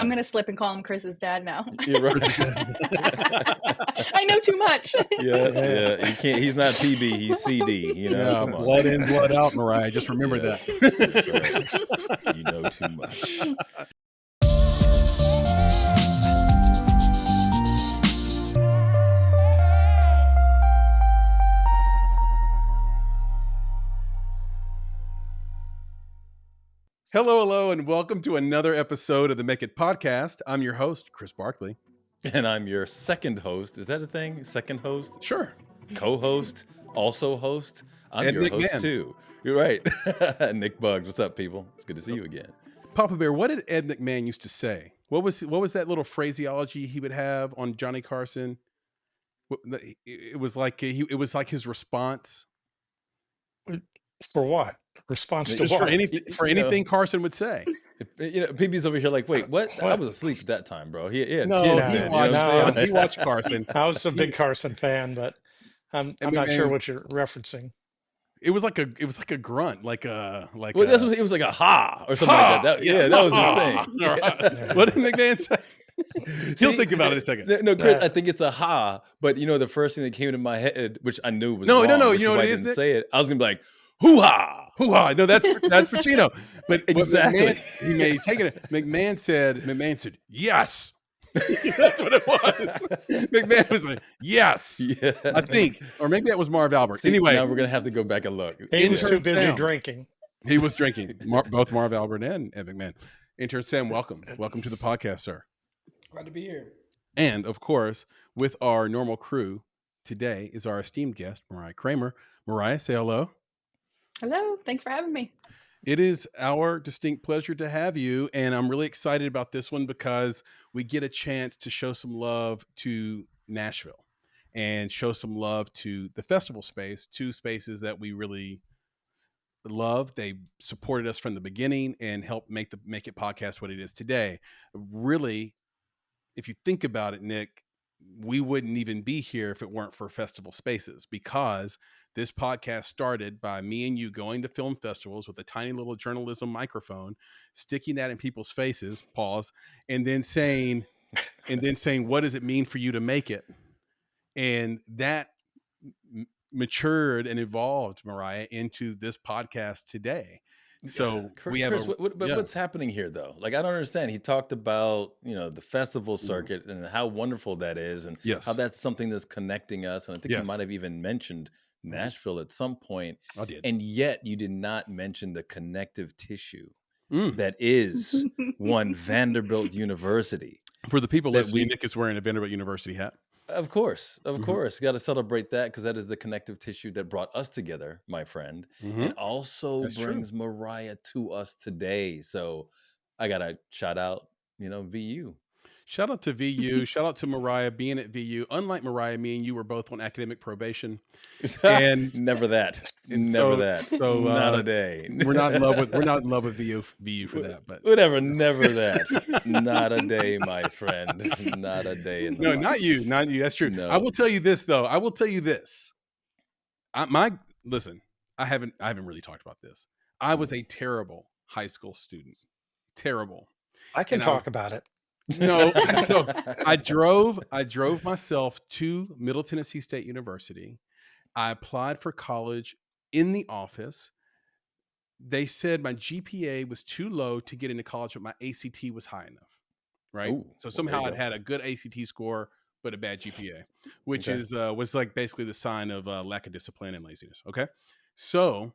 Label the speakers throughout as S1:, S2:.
S1: I'm gonna slip and call him Chris's dad now.
S2: You're right.
S1: I know too much.
S2: Yeah. He can't. He's not PB. He's CD. You know, come on.
S3: Blood in, blood out, Mariah. Just remember that.
S2: That's right. You know too much.
S3: Hello, and welcome to another episode of the Make It podcast. I'm your host, Chris Barkley.
S2: And I'm your second host. Is that a thing? Second host?
S3: Sure.
S2: Co-host? Also host? I'm
S3: Ed
S2: your
S3: McMahon.
S2: host too. You're right. Nick Buggs. What's up, people? It's good to see you again.
S3: Papa Bear, what did Ed McMahon used to say? What was that little phraseology he would have on Johnny Carson? It was like his response.
S4: For what? Response to
S2: Just
S3: For
S4: what?
S3: anything Carson would say.
S2: PB's over here like, wait, what? I was asleep at that time, bro. He had
S3: No,
S2: kids.
S3: he
S2: then, you know what I'm saying?
S3: he watched Carson.
S4: I was a big Carson fan, but I'm not sure what you're referencing.
S3: It was like a grunt, it
S2: was like a ha or something like that. That was his thing.
S3: Yeah. What did McMahon say? He'll think about it in a second.
S2: No, Chris, I think it's a ha, but the first thing that came into my head, which I knew was
S3: No.
S2: wrong,
S3: You know what it is?
S2: Didn't say it. I was gonna be like, hoo-ha.
S3: Hoo-ha. No, that's Pacino. But
S2: Exactly.
S3: McMahon said, yes. That's what it was. McMahon was like, yes.
S2: Yeah.
S3: I think. Or maybe that was Marv Albert.
S2: See,
S3: anyway.
S2: now we're gonna have to go back and look.
S4: He was too busy
S3: Sam.
S4: drinking.
S3: He was drinking. Both Marv Albert and Ed McMahon. Intern Sam, welcome. Welcome to the podcast, sir.
S5: Glad to be here.
S3: And of course, with our normal crew, today is our esteemed guest, Mariah Kramer. Mariah, say hello.
S1: Hello, thanks for having me.
S3: It is our distinct pleasure to have you. And I'm really excited about this one because we get a chance to show some love to Nashville and show some love to the festival space, two spaces that we really love. They supported us from the beginning and helped make It podcast what it is today. Really, if you think about it, Nick, we wouldn't even be here if it weren't for festival spaces, because this podcast started by me and you going to film festivals with a tiny little journalism microphone, sticking that in people's faces, pause, and then saying, what does it mean for you to make it? And that matured and evolved, Mariah, into this podcast today. So we have
S2: Chris, what's happening here though? Like, I don't understand. He talked about, the festival circuit and how wonderful that is, and how that's something that's connecting us. And I think you might have even mentioned Nashville at some point.
S3: I did.
S2: And yet you did not mention the connective tissue that is one Vanderbilt University.
S3: For the people listening, Nick is wearing a Vanderbilt University hat.
S2: Of course. Got to celebrate that, because that is the connective tissue that brought us together, my friend. It also brings Mariah to us today. So I got to shout out, VU.
S3: Shout out to VU. Shout out to Mariah being at VU. Unlike Mariah, me and you were both on academic probation. And
S2: never that. So not a day.
S3: We're not in love with VU for that. But
S2: whatever, never that. Not a day, my friend. Not a day in the life.
S3: Not you. That's true.
S2: No.
S3: I will tell you this though. Listen, I haven't really talked about this. I was a terrible high school student. Terrible.
S4: I can talk about it.
S3: No, so I drove myself to Middle Tennessee State University. I applied for college in the office. They said my GPA was too low to get into college, but my ACT was high enough. Right.
S2: Ooh,
S3: so somehow I'd had a good ACT score, but a bad GPA, which was like basically the sign of lack of discipline and laziness. Okay. So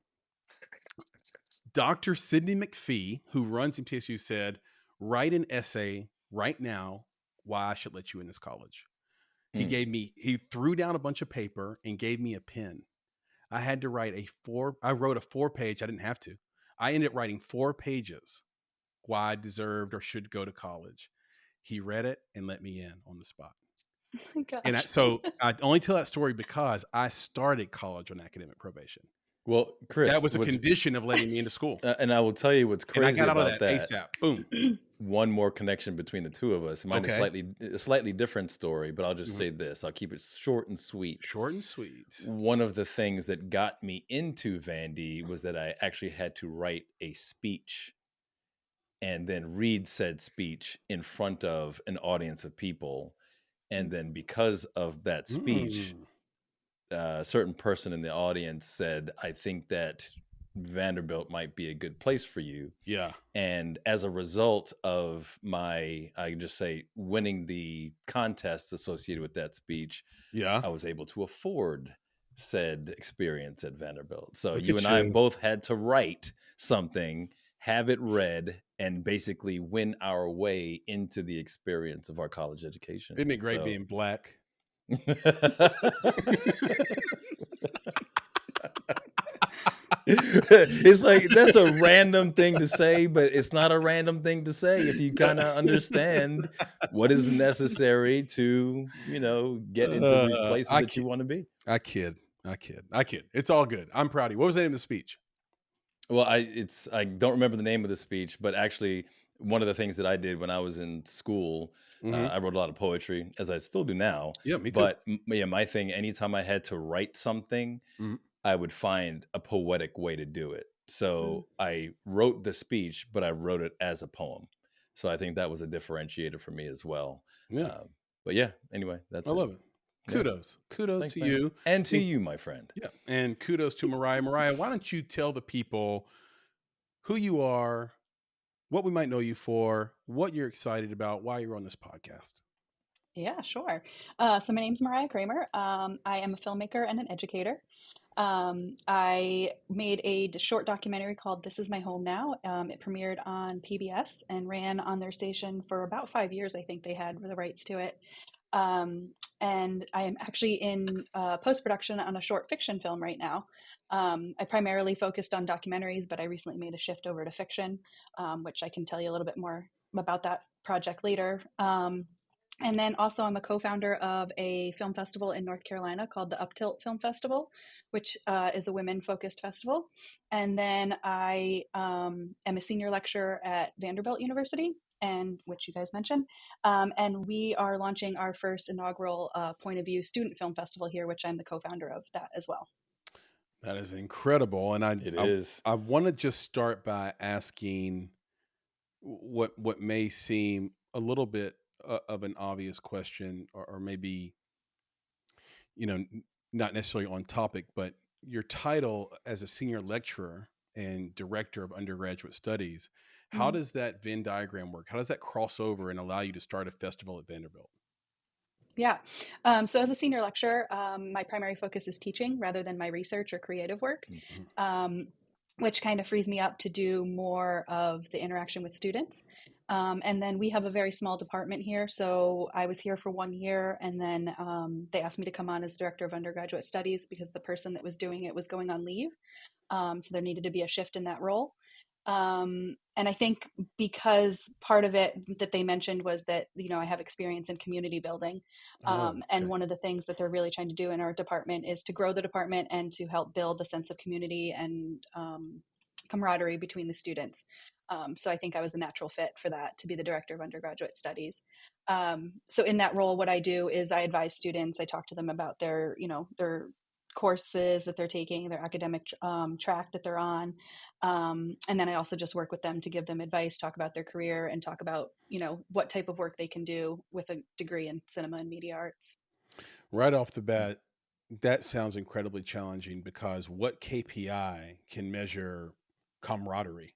S3: Dr. Sidney McPhee, who runs MTSU, said, write an essay right now why I should let you in this college. He threw down a bunch of paper and gave me a pen. I had to write I wrote a 4-page. I didn't have to. I ended up writing 4 pages why I deserved or should go to college. He read it and let me in on the spot.
S1: Oh my gosh.
S3: And so I only tell that story because I started college on academic probation.
S2: Well, Chris,
S3: that was a condition of letting me into school.
S2: And I will tell you what's crazy
S3: and I got
S2: about
S3: out of that ASAP. Boom.
S2: One more connection between the two of us. Mine is a slightly different story, but I'll just say this. I'll keep it short and sweet.
S3: Short and sweet.
S2: One of the things that got me into Vandy was that I actually had to write a speech. and then read said speech in front of an audience of people. And then because of that speech, a certain person in the audience said, I think that Vanderbilt might be a good place for you.
S3: Yeah.
S2: And as a result of I can just say, winning the contest associated with that speech, I was able to afford said experience at Vanderbilt. So
S3: Look
S2: you
S3: at
S2: and I
S3: you.
S2: both had to write something, have it read, and basically win our way into the experience of our college education.
S3: Isn't it great being Black?
S2: It's like, that's a random thing to say, but it's not a random thing to say if you kind of understand what is necessary to, get into these places that you want to be.
S3: I kid. It's all good. I'm proud of you. What was the name of the speech?
S2: Well, I don't remember the name of the speech, but actually one of the things that I did when I was in school, I wrote a lot of poetry, as I still do now.
S3: Yeah, me too.
S2: But my thing, anytime I had to write something, I would find a poetic way to do it. So I wrote the speech, but I wrote it as a poem. So I think that was a differentiator for me as well.
S3: Yeah.
S2: But yeah, anyway, that's
S3: I love it. Kudos.
S2: Yeah.
S3: Kudos
S2: Thanks,
S3: to
S2: man.
S3: you.
S2: And to you, my friend.
S3: Yeah. And kudos to Mariah. Mariah, why don't you tell the people who you are, what we might know you for, what you're excited about, why you're on this podcast?
S1: Yeah, sure. So my name's Mariah Kramer. I am a filmmaker and an educator. I made a short documentary called This Is My Home Now. It premiered on PBS and ran on their station for about 5 years. I think they had the rights to it. And I am actually in post-production on a short fiction film right now. I primarily focused on documentaries, but I recently made a shift over to fiction, which I can tell you a little bit more about that project later. And then also I'm a co-founder of a film festival in North Carolina called the Uptilt Film Festival, which is a women-focused festival. And then I am a senior lecturer at Vanderbilt University, and which you guys mentioned. And we are launching our first inaugural Point of View Student Film Festival here, which I'm the co-founder of that as well.
S3: That is incredible. And I want to just start by asking what may seem a little bit of an obvious question, or maybe, not necessarily on topic, but your title as a senior lecturer and director of undergraduate studies, how does that Venn diagram work? How does that cross over and allow you to start a festival at Vanderbilt?
S1: Yeah. So as a senior lecturer, my primary focus is teaching rather than my research or creative work, which kind of frees me up to do more of the interaction with students. And then we have a very small department here. So I was here for 1 year, and then they asked me to come on as director of undergraduate studies because the person that was doing it was going on leave. So there needed to be a shift in that role. And I think because part of it that they mentioned was that, I have experience in community building. And one of the things that they're really trying to do in our department is to grow the department and to help build the sense of community and camaraderie between the students. So I think I was a natural fit for that, to be the director of undergraduate studies. So in that role, what I do is I advise students. I talk to them about their courses that they're taking, their academic track that they're on. And then I also just work with them to give them advice, talk about their career, and talk about, what type of work they can do with a degree in cinema and media arts.
S3: Right off the bat, that sounds incredibly challenging, because what KPI can measure camaraderie?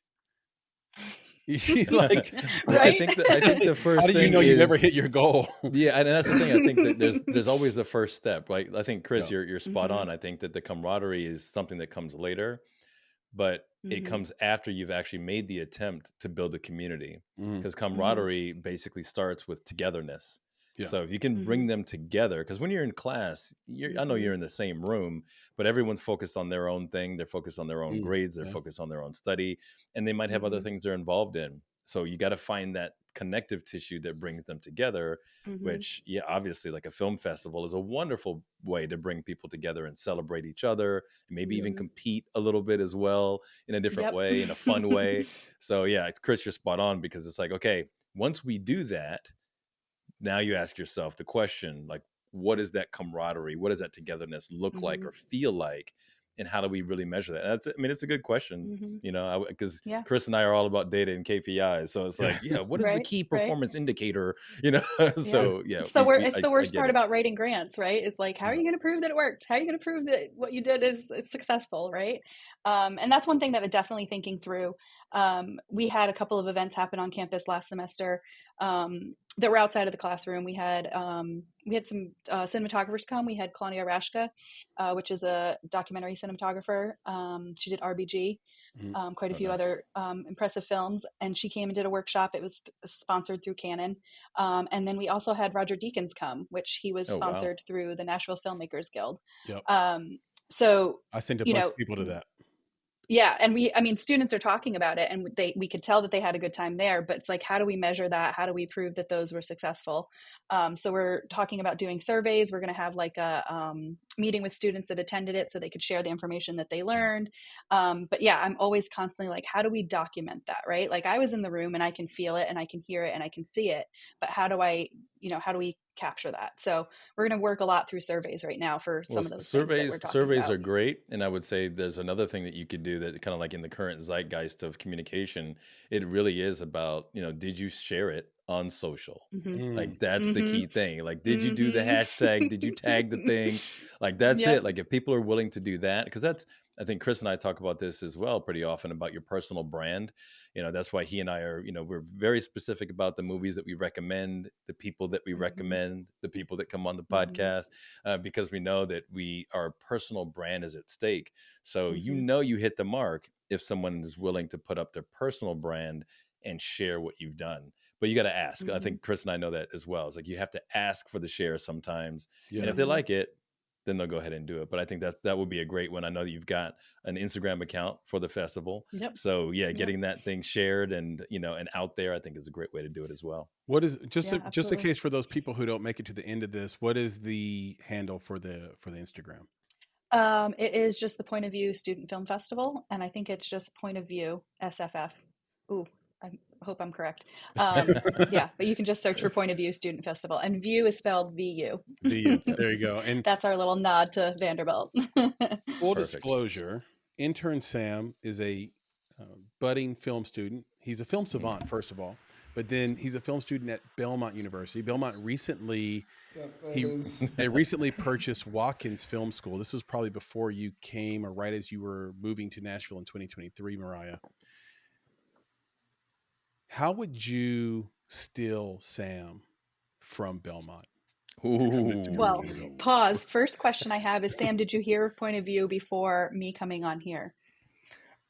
S1: Right?
S2: I think the first
S3: how do you know you never hit your goal?
S2: Yeah, and that's the thing. I think that there's always the first step, right? I think, Chris, you're spot on. I think that the camaraderie is something that comes later, but it comes after you've actually made the attempt to build a community, because camaraderie basically starts with togetherness. Yeah. So if you can bring them together, because when you're in class, I know you're in the same room, but everyone's focused on their own thing. They're focused on their own grades. They're focused on their own study, and they might have other things they're involved in. So you got to find that connective tissue that brings them together, which, obviously, like a film festival is a wonderful way to bring people together and celebrate each other, and maybe even compete a little bit as well in a different way, in a fun way. So Chris, you're spot on, because it's like, okay, once we do that, now you ask yourself the question, like, what is that camaraderie? What does that togetherness look like or feel like? and how do we really measure that? And it's a good question, because
S1: Yeah.
S2: Chris and I are all about data and KPIs. So it's like, what is the key performance indicator? So
S1: it's the worst part
S2: it.
S1: about writing grants, right? Is like, how are you going to prove that it worked? How are you going to prove that what you did is successful, right? And that's one thing that I'm definitely thinking through. We had a couple of events happen on campus last semester that were outside of the classroom. We had some cinematographers come. We had Claudia Rashka, which is a documentary cinematographer. She did RBG, quite a few other impressive films, and she came and did a workshop. It was sponsored through Canon. And then we also had Roger Deakins come, which he was sponsored through the Nashville Filmmakers Guild.
S3: Yep.
S1: So
S3: I sent a bunch of people to that.
S1: Yeah. And students are talking about it, and we could tell that they had a good time there, but it's like, how do we measure that? How do we prove that those were successful? So we're talking about doing surveys. We're going to have like a meeting with students that attended it so they could share the information that they learned. But yeah, I'm always constantly like, how do we document that? Right. Like, I was in the room and I can feel it and I can hear it and I can see it, but how do we capture that? So we're going to work a lot through surveys right now for some of those surveys.
S2: Surveys are great. And I would say there's another thing that you could do that kind of like in the current zeitgeist of communication, it really is about, did you share it on social? Like, that's the key thing. Like, did you do the hashtag? Did you tag the thing? Like, that's it. Like, if people are willing to do that, because I think Chris and I talk about this as well pretty often about your personal brand. That's why he and I are, we're very specific about the movies that we recommend, the people that we recommend, the people that come on the podcast, because we know that our personal brand is at stake. So, you hit the mark if someone is willing to put up their personal brand and share what you've done. But you got to ask. I think Chris and I know that as well. It's like, you have to ask for the share sometimes. Yeah. And if they like it, then they'll go ahead and do it. But I think that would be a great one. I know that you've got an Instagram account for the festival.
S1: Yep.
S2: So getting that thing shared and out there, I think is a great way to do it as well.
S3: What is just in case for those people who don't make it to the end of this, what is the handle for the Instagram?
S1: It is just the Point of View Student Film Festival, and I think it's just Point of View SFF. Ooh, I hope I'm correct. Yeah, but you can just search for Point of View Student Festival, and view is spelled VU.
S3: VU. There you go. And
S1: that's our little nod to Vanderbilt.
S3: Full disclosure, intern Sam is a budding film student. He's a film savant, first of all, but then he's a film student at Belmont University. Belmont recently purchased Watkins Film School. This was probably before you came, or right as you were moving to Nashville in 2023, Mariah. How would you steal Sam from Belmont?
S1: Well, pause. First question I have is, Sam, did you hear of Point of View before me coming on here?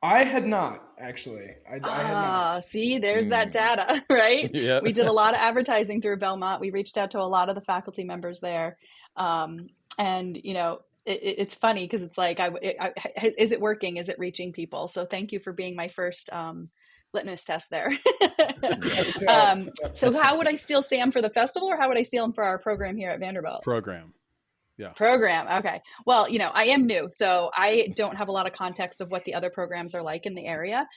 S5: I had not, actually. I had not.
S1: See, there's that data, right?
S2: Yeah.
S1: We did a lot of advertising through Belmont. We reached out to a lot of the faculty members there. And, it's funny because it's like, is it working? Is it reaching people? So thank you for being my first litmus test there. So how would I steal Sam for the festival, or how would I steal him for our program here at Vanderbilt?
S3: Program. Yeah.
S1: Program. Okay. Well, I am new, so I don't have a lot of context of what the other programs are like in the area.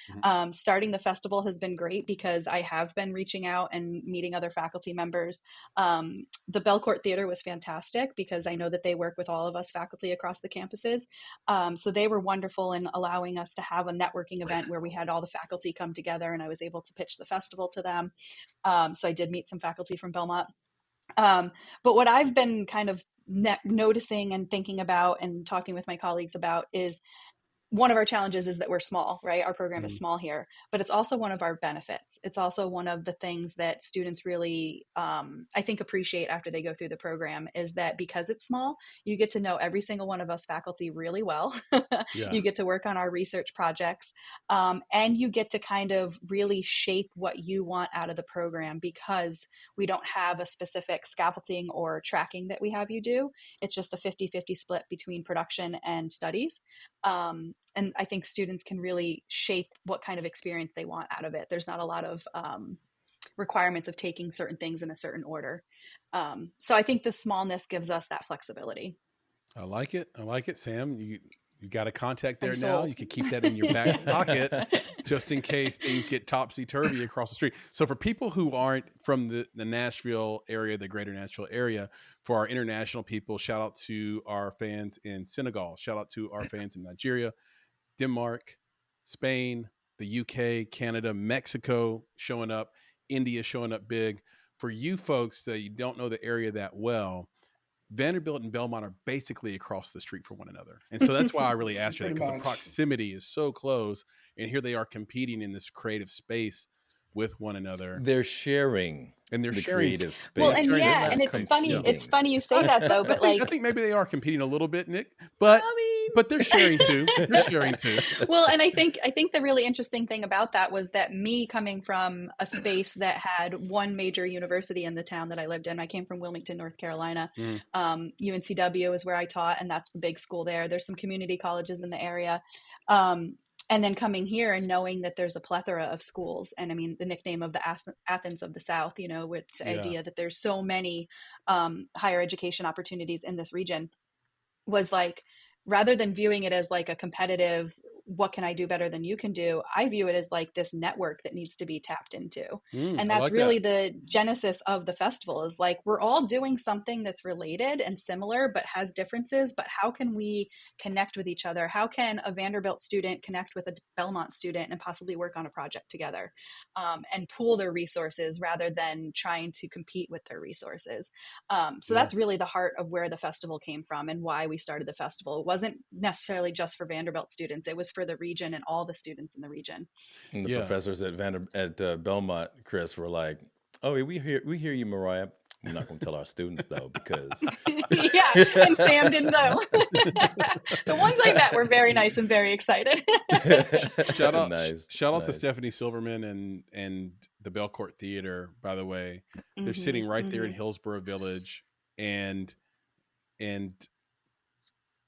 S1: Starting the festival has been great because I have been reaching out and meeting other faculty members. The Belcourt Theater was fantastic because I know that they work with all of us faculty across the campuses. So they were wonderful in allowing us to have a networking event where we had all the faculty come together, and I was able to pitch the festival to them. So I did meet some faculty from Belmont. But what I've been kind of noticing and thinking about and talking with my colleagues about is, one of our challenges is that we're small, right? Our program is small here, but it's also one of our benefits. It's also one of the things that students really, I think, appreciate after they go through the program, is that because it's small, you get to know every single one of us faculty really well.
S3: Yeah.
S1: You get to work on our research projects, and you get to kind of really shape what you want out of the program, because we don't have a specific scaffolding or tracking that we have you do. It's just a 50-50 split between production and studies. And I think students can really shape what kind of experience they want out of it. There's not a lot of requirements of taking certain things in a certain order. So I think the smallness gives us that flexibility.
S3: I like it, Sam. You got a contact there
S1: I'm
S3: now.
S1: sold.
S3: You can keep that in your back pocket just in case things get topsy-turvy across the street. So for people who aren't from the Nashville area, the greater Nashville area, for our international people, shout out to our fans in Senegal. Shout out to our fans in Nigeria, Denmark, Spain, the UK, Canada, Mexico showing up, India showing up big. For you folks that you don't know the area that well, Vanderbilt and Belmont are basically across the street from one another. And so that's why I really asked you that, because the proximity is so close. And here they are competing in this creative space with one another.
S2: They're sharing.
S3: And they're
S2: the
S3: sharing
S2: creative space.
S1: Well, and and it's funny. It's funny you say that though, but
S3: I think maybe they are competing a little bit, Nick. But but they're sharing too. They're sharing too.
S1: Well, and I think the really interesting thing about that was that me coming from a space that had one major university in the town that I lived in. I came from Wilmington, North Carolina. UNCW is where I taught, and that's the big school there. There's some community colleges in the area. And then coming here and knowing that there's a plethora of schools, and I mean the nickname of the Athens of the South, you know, with the idea that there's so many higher education opportunities in this region, was like, rather than viewing it as like a competitive, what can I do better than you can do, I view it as like this network that needs to be tapped into. And that's like really the genesis of the festival, is like, we're all doing something that's related and similar, but has differences. But how can we connect with each other? How can a Vanderbilt student connect with a Belmont student and possibly work on a project together, and pool their resources rather than trying to compete with their resources? So that's really the heart of where the festival came from and why we started the festival. It wasn't necessarily just for Vanderbilt students. It was for the region and all the students in the region.
S2: And the professors at Belmont, Chris, were like, "Oh, we hear you, Mariah. We're not going to tell our students though, because
S1: and Sam didn't know." The ones I met were very nice and very excited.
S3: Shout out to Stephanie Silverman and the Belcourt Theater. By the way, they're sitting right there in Hillsborough Village, and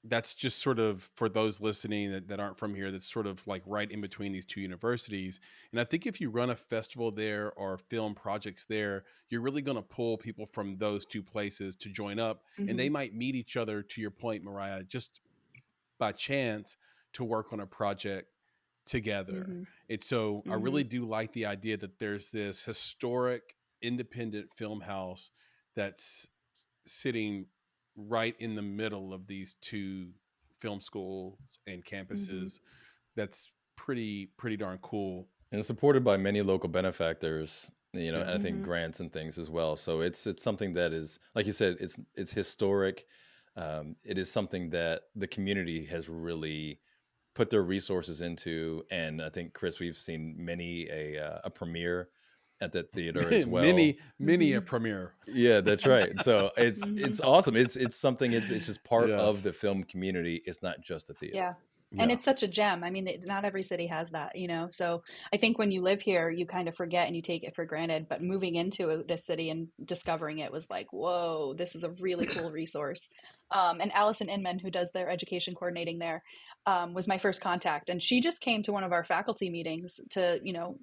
S3: that's just sort of, for those listening that aren't from here, that's sort of like right in between these two universities. And I think if you run a festival there or film projects there, you're really going to pull people from those two places to join up, and they might meet each other, to your point, Mariah, just by chance, to work on a project together. And so I really do like the idea that there's this historic independent film house that's sitting right in the middle of these two film schools and campuses. That's pretty darn cool.
S2: And it's supported by many local benefactors, you know, and I think grants and things as well. So it's something that is, like you said, it's historic. It is something that the community has really put their resources into. And I think, Chris, we've seen many a premiere at that theater as well.
S3: many a premiere.
S2: Yeah, that's right. So it's awesome. It's something. It's just part of the film community. It's not just a theater.
S1: Yeah. And it's such a gem. I mean, not every city has that, you know? So I think when you live here, you kind of forget and you take it for granted, but moving into this city and discovering it was like, whoa, this is a really cool resource. And Allison Inman, who does their education coordinating there, was my first contact. And she just came to one of our faculty meetings to, you know,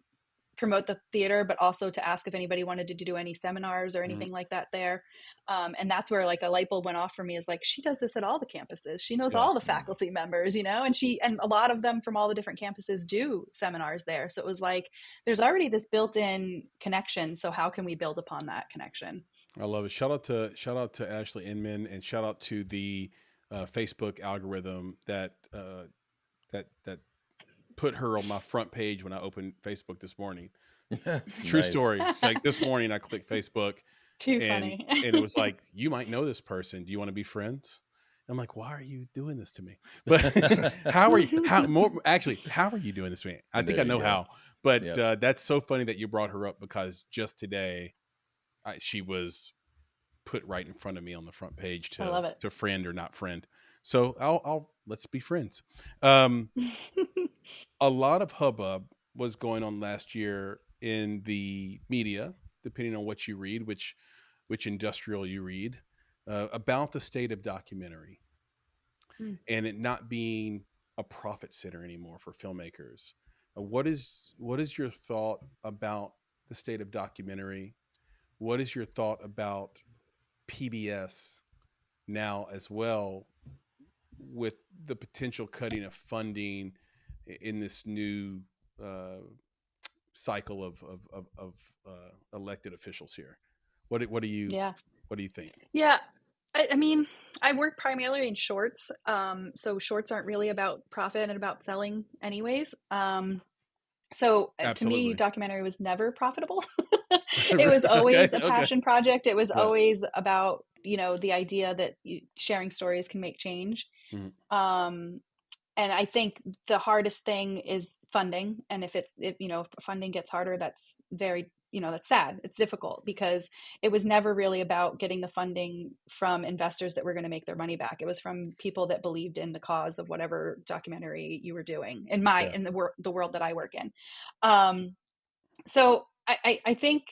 S1: promote the theater, but also to ask if anybody wanted to do any seminars or anything like that there. And that's where like a light bulb went off for me, is like, she does this at all the campuses. She knows all the faculty members, you know, and a lot of them from all the different campuses do seminars there. So it was like, there's already this built-in connection. So how can we build upon that connection?
S3: I love it. Shout out to Ashley Inman, and shout out to the Facebook algorithm that put her on my front page when I opened Facebook this morning. True story. Like this morning I clicked Facebook.
S1: Funny.
S3: And it was like, you might know this person. Do you want to be friends? I'm like, why are you doing this to me? But how are you doing this to me? I think I know how. But that's so funny that you brought her up, because just today she was put right in front of me on the front page to friend or not friend. So I'll let's be friends. A lot of hubbub was going on last year in the media, depending on what you read, which industrial you read, about the state of documentary and it not being a profit center anymore for filmmakers. What is your thought about the state of documentary? What is your thought about PBS now as well, with the potential cutting of funding in this new cycle of elected officials here? What do you think?
S1: Yeah. I mean, I work primarily in shorts. So shorts aren't really about profit and about selling anyways. So to me, documentary was never profitable. It was always a passion project. It was always about, the idea that sharing stories can make change. And I think the hardest thing is funding. And if funding gets harder, that's very, that's sad. It's difficult because it was never really about getting the funding from investors that were going to make their money back. It was from people that believed in the cause of whatever documentary you were doing in the world that I work in. So I think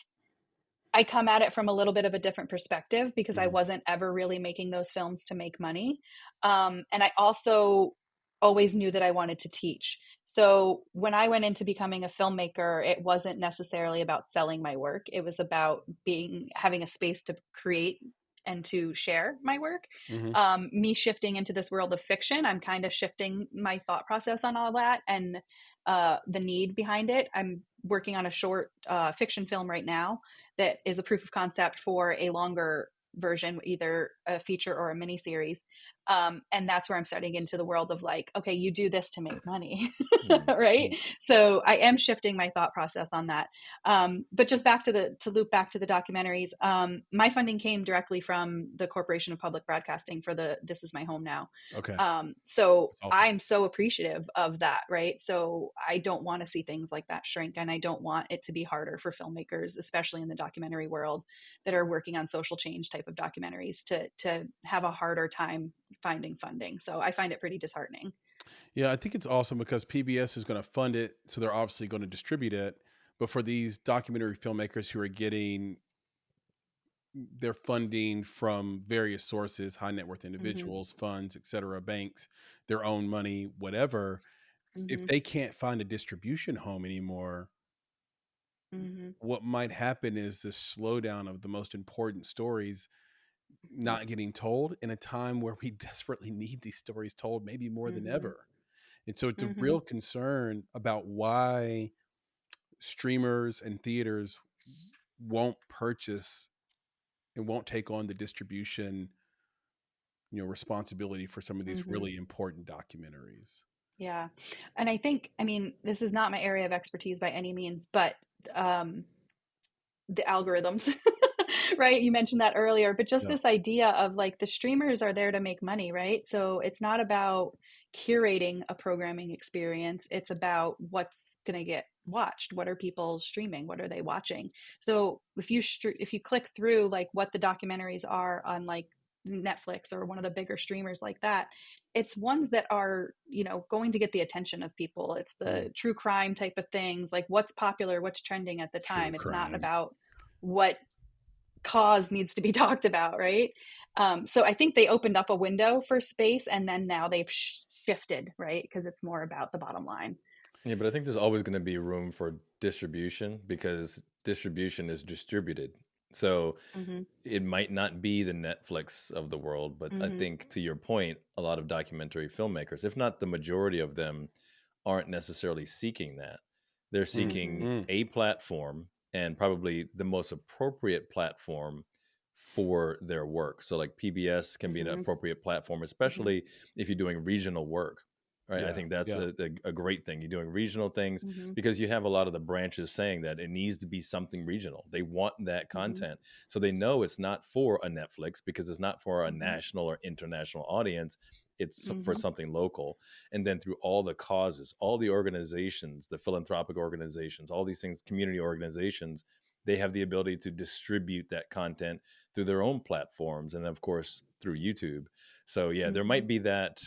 S1: I come at it from a little bit of a different perspective because I wasn't ever really making those films to make money. And I also always knew that I wanted to teach. So when I went into becoming a filmmaker, it wasn't necessarily about selling my work. It was about having a space to create and to share my work. Me shifting into this world of fiction, I'm kind of shifting my thought process on all that and the need behind it. I'm working on a short fiction film right now that is a proof of concept for a longer version, either a feature or a mini series. And that's where I'm starting into the world of like, okay, you do this to make money, right? So I am shifting my thought process on that. But just to loop back to the documentaries, my funding came directly from the Corporation of Public Broadcasting for This Is My Home Now.
S3: Okay.
S1: So
S3: awesome.
S1: I'm so appreciative of that, right? So I don't want to see things like that shrink, and I don't want it to be harder for filmmakers, especially in the documentary world, that are working on social change type of documentaries to have a harder time finding funding. So I find it pretty disheartening.
S3: Yeah, I think it's awesome because PBS is going to fund it, so they're obviously going to distribute it. But for these documentary filmmakers who are getting their funding from various sources, high net worth individuals, funds, etc., banks, their own money, whatever, if they can't find a distribution home anymore, what might happen is the slowdown of the most important stories not getting told in a time where we desperately need these stories told, maybe more than ever. And so it's a real concern about why streamers and theaters won't purchase and won't take on the distribution, responsibility for some of these really important documentaries.
S1: Yeah. And I think, this is not my area of expertise by any means, but the algorithms, right? You mentioned that earlier, but just this idea of like the streamers are there to make money, right? So it's not about curating a programming experience. It's about what's going to get watched. What are people streaming? What are they watching? So if you click through like what the documentaries are on like Netflix or one of the bigger streamers like that, it's ones that are, going to get the attention of people. It's the true crime type of things, like what's popular, what's trending at the time. It's not about what cause needs to be talked about, right? So I think they opened up a window for space, and then now they've shifted, right? Because it's more about the bottom line.
S2: Yeah, but I think there's always going to be room for distribution because distribution is distributed. So it might not be the Netflix of the world, but I think to your point, a lot of documentary filmmakers, if not the majority of them, aren't necessarily seeking that. They're seeking a platform, and probably the most appropriate platform for their work. So like PBS can be an appropriate platform, especially if you're doing regional work. Right. I think that's a great thing. You're doing regional things because you have a lot of the branches saying that it needs to be something regional. They want that content. So they know it's not for a Netflix because it's not for a national or international audience. It's for something local. And then through all the causes, all the organizations, the philanthropic organizations, all these things, community organizations, they have the ability to distribute that content through their own platforms. And then, of course, through YouTube. So, yeah, there might be that,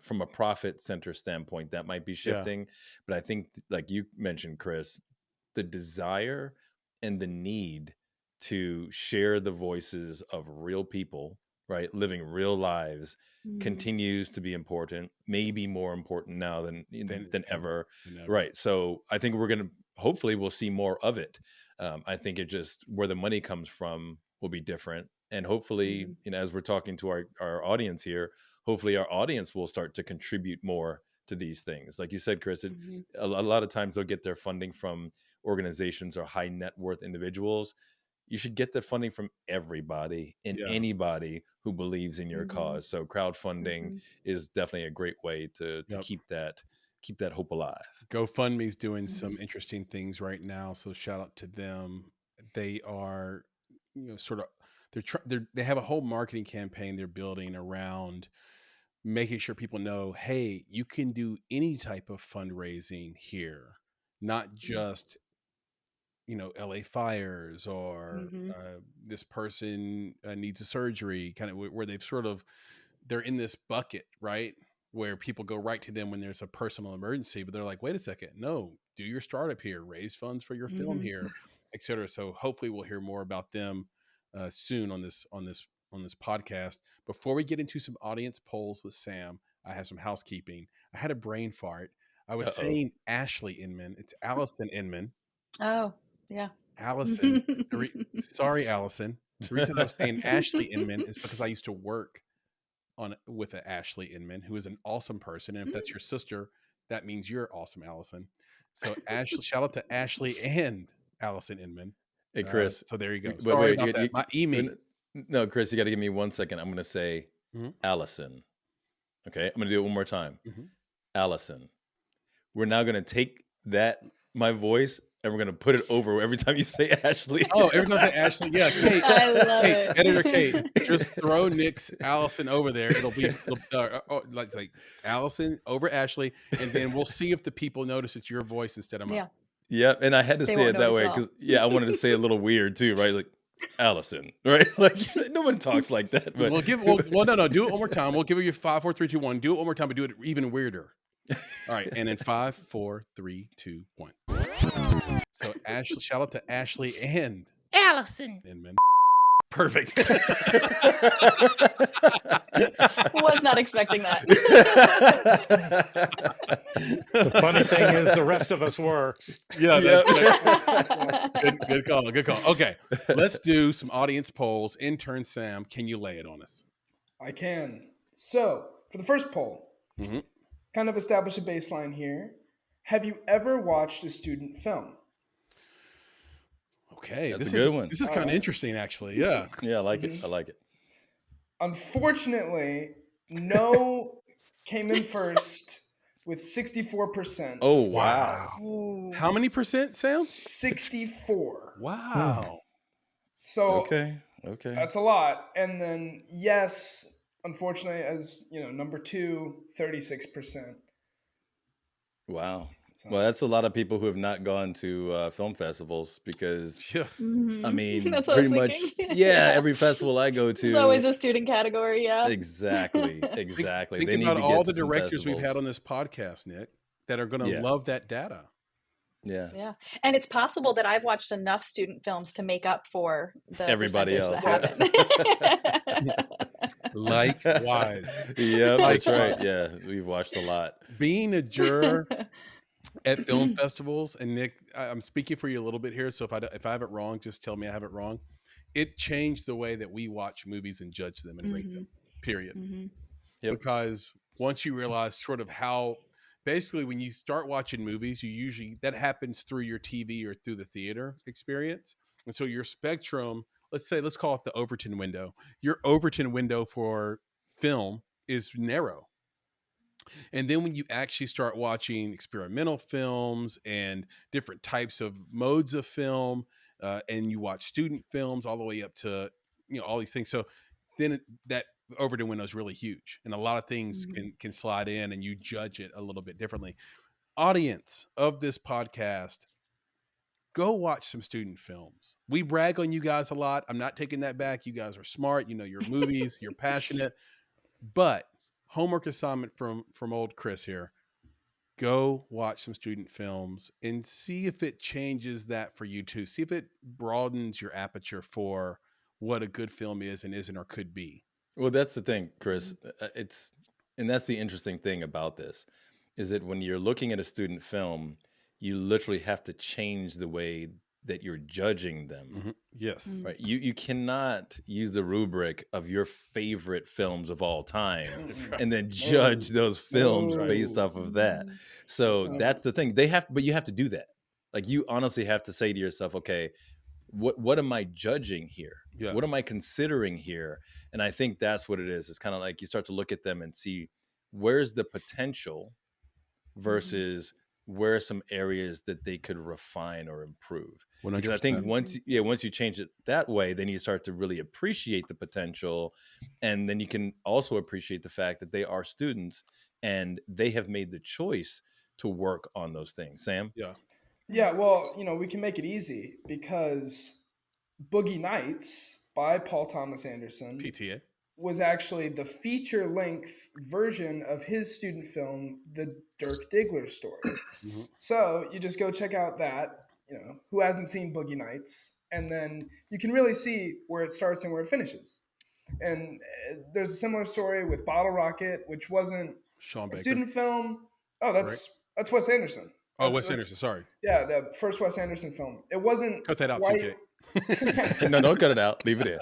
S2: from a profit center standpoint, that might be shifting. But I think, like you mentioned, Chris, the desire and the need to share the voices of real people, right, living real lives, continues to be important, maybe more important now than ever. Right. So I think hopefully we'll see more of it. I think it just, where the money comes from, will be different. And hopefully, as we're talking to our audience here, hopefully our audience will start to contribute more to these things. Like you said, Chris, a lot of times they'll get their funding from organizations or high net worth individuals. You should get the funding from everybody and anybody who believes in your cause. So crowdfunding is definitely a great way to keep that hope alive.
S3: GoFundMe's doing some interesting things right now, so shout out to them. They are, sort of, they have a whole marketing campaign they're building around making sure people know, hey, you can do any type of fundraising here, not just LA fires or this person needs a surgery, kind of where they're in this bucket, right? Where people go right to them when there's a personal emergency, but they're like, wait a second, no, do your startup here, raise funds for your film here, etc. So hopefully we'll hear more about them soon on this podcast. Before we get into some audience polls with Sam, I have some housekeeping. I had a brain fart. I was saying Ashley Inman. It's Allison Inman.
S1: Oh, yeah.
S3: Allison. Sorry, Allison. The reason I was saying Ashley Inman is because I used to work with an Ashley Inman, who is an awesome person. And if that's your sister, that means you're awesome, Allison. So Ashley, shout out to Ashley and Allison Inman.
S2: Hey, Chris.
S3: So there you go. Sorry about that. My email.
S2: No, Chris, you got to give me 1 second. I'm going to say Allison. Okay, I'm going to do it one more time. Allison. We're now going to take my voice, and we're going to put it over every time you say Ashley.
S3: Oh, every time I say Ashley, yeah. Kate,
S1: I love it.
S3: Editor Kate, just throw Nick's Allison over there. It'll be like Allison over Ashley, and then we'll see if the people notice it's your voice instead of mine.
S1: Yeah.
S2: Yep, and I had to say it that way because I wanted to say it a little weird too, right? Like Allison, right? Like no one talks like that. But
S3: no, do it one more time. We'll give you 5, 4, 3, 2, 1. Do it one more time, but do it even weirder. All right, and in 5, 4, 3, 2, 1. So Ashley, shout out to Ashley and
S6: Allison
S3: Inman. Perfect.
S1: Was not expecting that.
S4: The funny thing is, the rest of us were.
S3: Yeah. Good call. Okay, let's do some audience polls. Intern Sam, can you lay it on us?
S5: I can. So for the first poll, kind of establish a baseline here. Have you ever watched a student film?
S3: Okay,
S2: that's a good one.
S3: This is kind of interesting, actually. Yeah.
S2: Yeah, I like it. I like it.
S5: Unfortunately, no came in first with 64%.
S2: Oh, wow.
S1: Ooh.
S3: How many percent, Sam?
S5: 64.
S3: Wow.
S5: So
S2: okay.
S5: That's a lot. And then yes, unfortunately, as number 2, 36%.
S2: Wow. Well, that's a lot of people who have not gone to film festivals because, I mean,
S1: That's what
S2: pretty
S1: I was
S2: much,
S1: thinking.
S2: every festival I go to.
S1: There's always a student category, yeah.
S2: Exactly.
S3: Think
S2: They need
S3: about
S2: to
S3: all
S2: get
S3: the
S2: to some
S3: directors we've
S2: festivals.
S3: had on this podcast, Nick, that are going to love that data.
S2: Yeah.
S1: And it's possible that I've watched enough student films to make up for the
S2: Everybody
S1: percentage
S2: else,
S1: that haven't.
S3: Likewise.
S2: Yeah, that's right. Yeah, we've watched a lot.
S3: Being a juror at film festivals, and Nick, I'm speaking for you a little bit here, so if I have it wrong, just tell me I have it wrong. It changed the way that we watch movies and judge them and rate them, period.
S2: Yep.
S3: Because once you realize sort of how, basically when you start watching movies, that happens through your TV or through the theater experience. And so your spectrum, let's call it the Overton window. Your Overton window for film is narrow. And then when you actually start watching experimental films and different types of modes of film, and you watch student films all the way up to, all these things. So then that Overton window is really huge, and a lot of things can slide in, and you judge it a little bit differently. Audience of this podcast, go watch some student films. We brag on you guys a lot. I'm not taking that back. You guys are smart. Your movies, you're passionate, but homework assignment from old Chris here. Go watch some student films and see if it changes that for you too. See if it broadens your aperture for what a good film is and isn't or could be.
S2: Well, that's the thing, Chris. And that's the interesting thing about this, is that when you're looking at a student film, you literally have to change the way that you're judging them.
S3: Yes.
S2: Right. You cannot use the rubric of your favorite films of all time and then judge those films based off of that. So that's the thing. But you have to do that. Like, you honestly have to say to yourself, okay, what am I judging here?
S3: Yeah.
S2: What am I considering here? And I think that's what it is. It's kind of like you start to look at them and see where's the potential versus where are some areas that they could refine or improve.
S3: 100%.
S2: Because I think once you change it that way, then you start to really appreciate the potential, and then you can also appreciate the fact that they are students and they have made the choice to work on those things. Sam?
S5: Yeah, well, we can make it easy because Boogie Nights by Paul Thomas Anderson
S3: PTA
S5: was actually the feature-length version of his student film, The Dirk Diggler Story. So you just go check out that, who hasn't seen Boogie Nights, and then you can really see where it starts and where it finishes. And there's a similar story with Bottle Rocket, which wasn't a student film. Oh, that's Wes Anderson.
S3: Wes Anderson, sorry.
S5: Yeah, the first Wes Anderson film. It wasn't
S3: Cut that out,
S5: quite...
S3: TK.
S2: No, don't cut it out. Leave it in.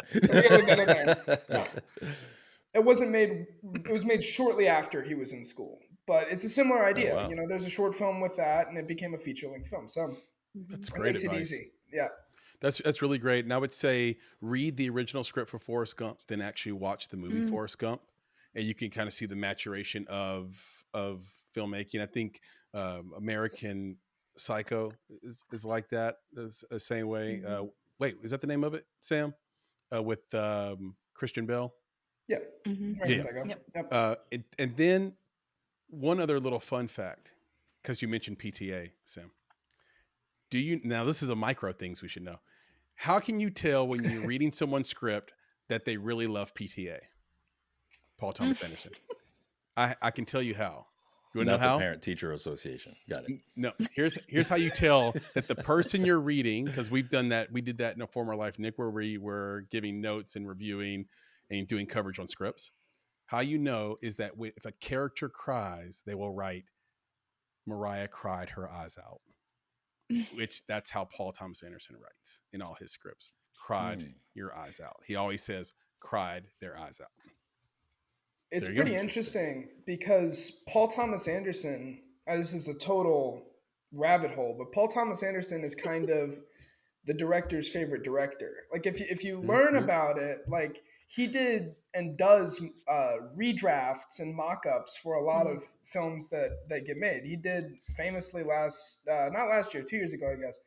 S5: It wasn't made. It was made shortly after he was in school, but it's a similar idea.
S2: Oh, wow.
S5: There's a short film with that, and it became a feature-length film. So
S3: That's
S5: it
S3: great
S5: makes
S3: advice.
S5: it easy. Yeah,
S3: that's really great. And I would say read the original script for Forrest Gump, then actually watch the movie Forrest Gump, and you can kind of see the maturation of filmmaking. I think American Psycho is like that, is the same way. Wait, is that the name of it, Sam? With Christian Bale?
S5: yeah.
S3: Yeah.
S5: Yep.
S3: And then one other little fun fact, because you mentioned PTA, Sam. Now this is a micro things we should know. How can you tell when you're reading someone's script that they really love PTA? Paul Thomas Anderson. I can tell you how. You want to know how?
S2: The Parent Teacher Association. Got it.
S3: No, here's how you tell that the person you're reading, because we've done that. We did that in a former life, Nick, where we were giving notes and reviewing and doing coverage on scripts. How you know is that if a character cries, they will write, Mariah cried her eyes out, which that's how Paul Thomas Anderson writes in all his scripts. Cried your eyes out. He always says, cried their eyes out.
S5: It's pretty interesting because Paul Thomas Anderson, this is a total rabbit hole, but Paul Thomas Anderson is kind of the director's favorite director. Like if you learn about it, like he did and does redrafts and mock-ups for a lot of films that get made. He did famously not last year, 2 years ago, I guess.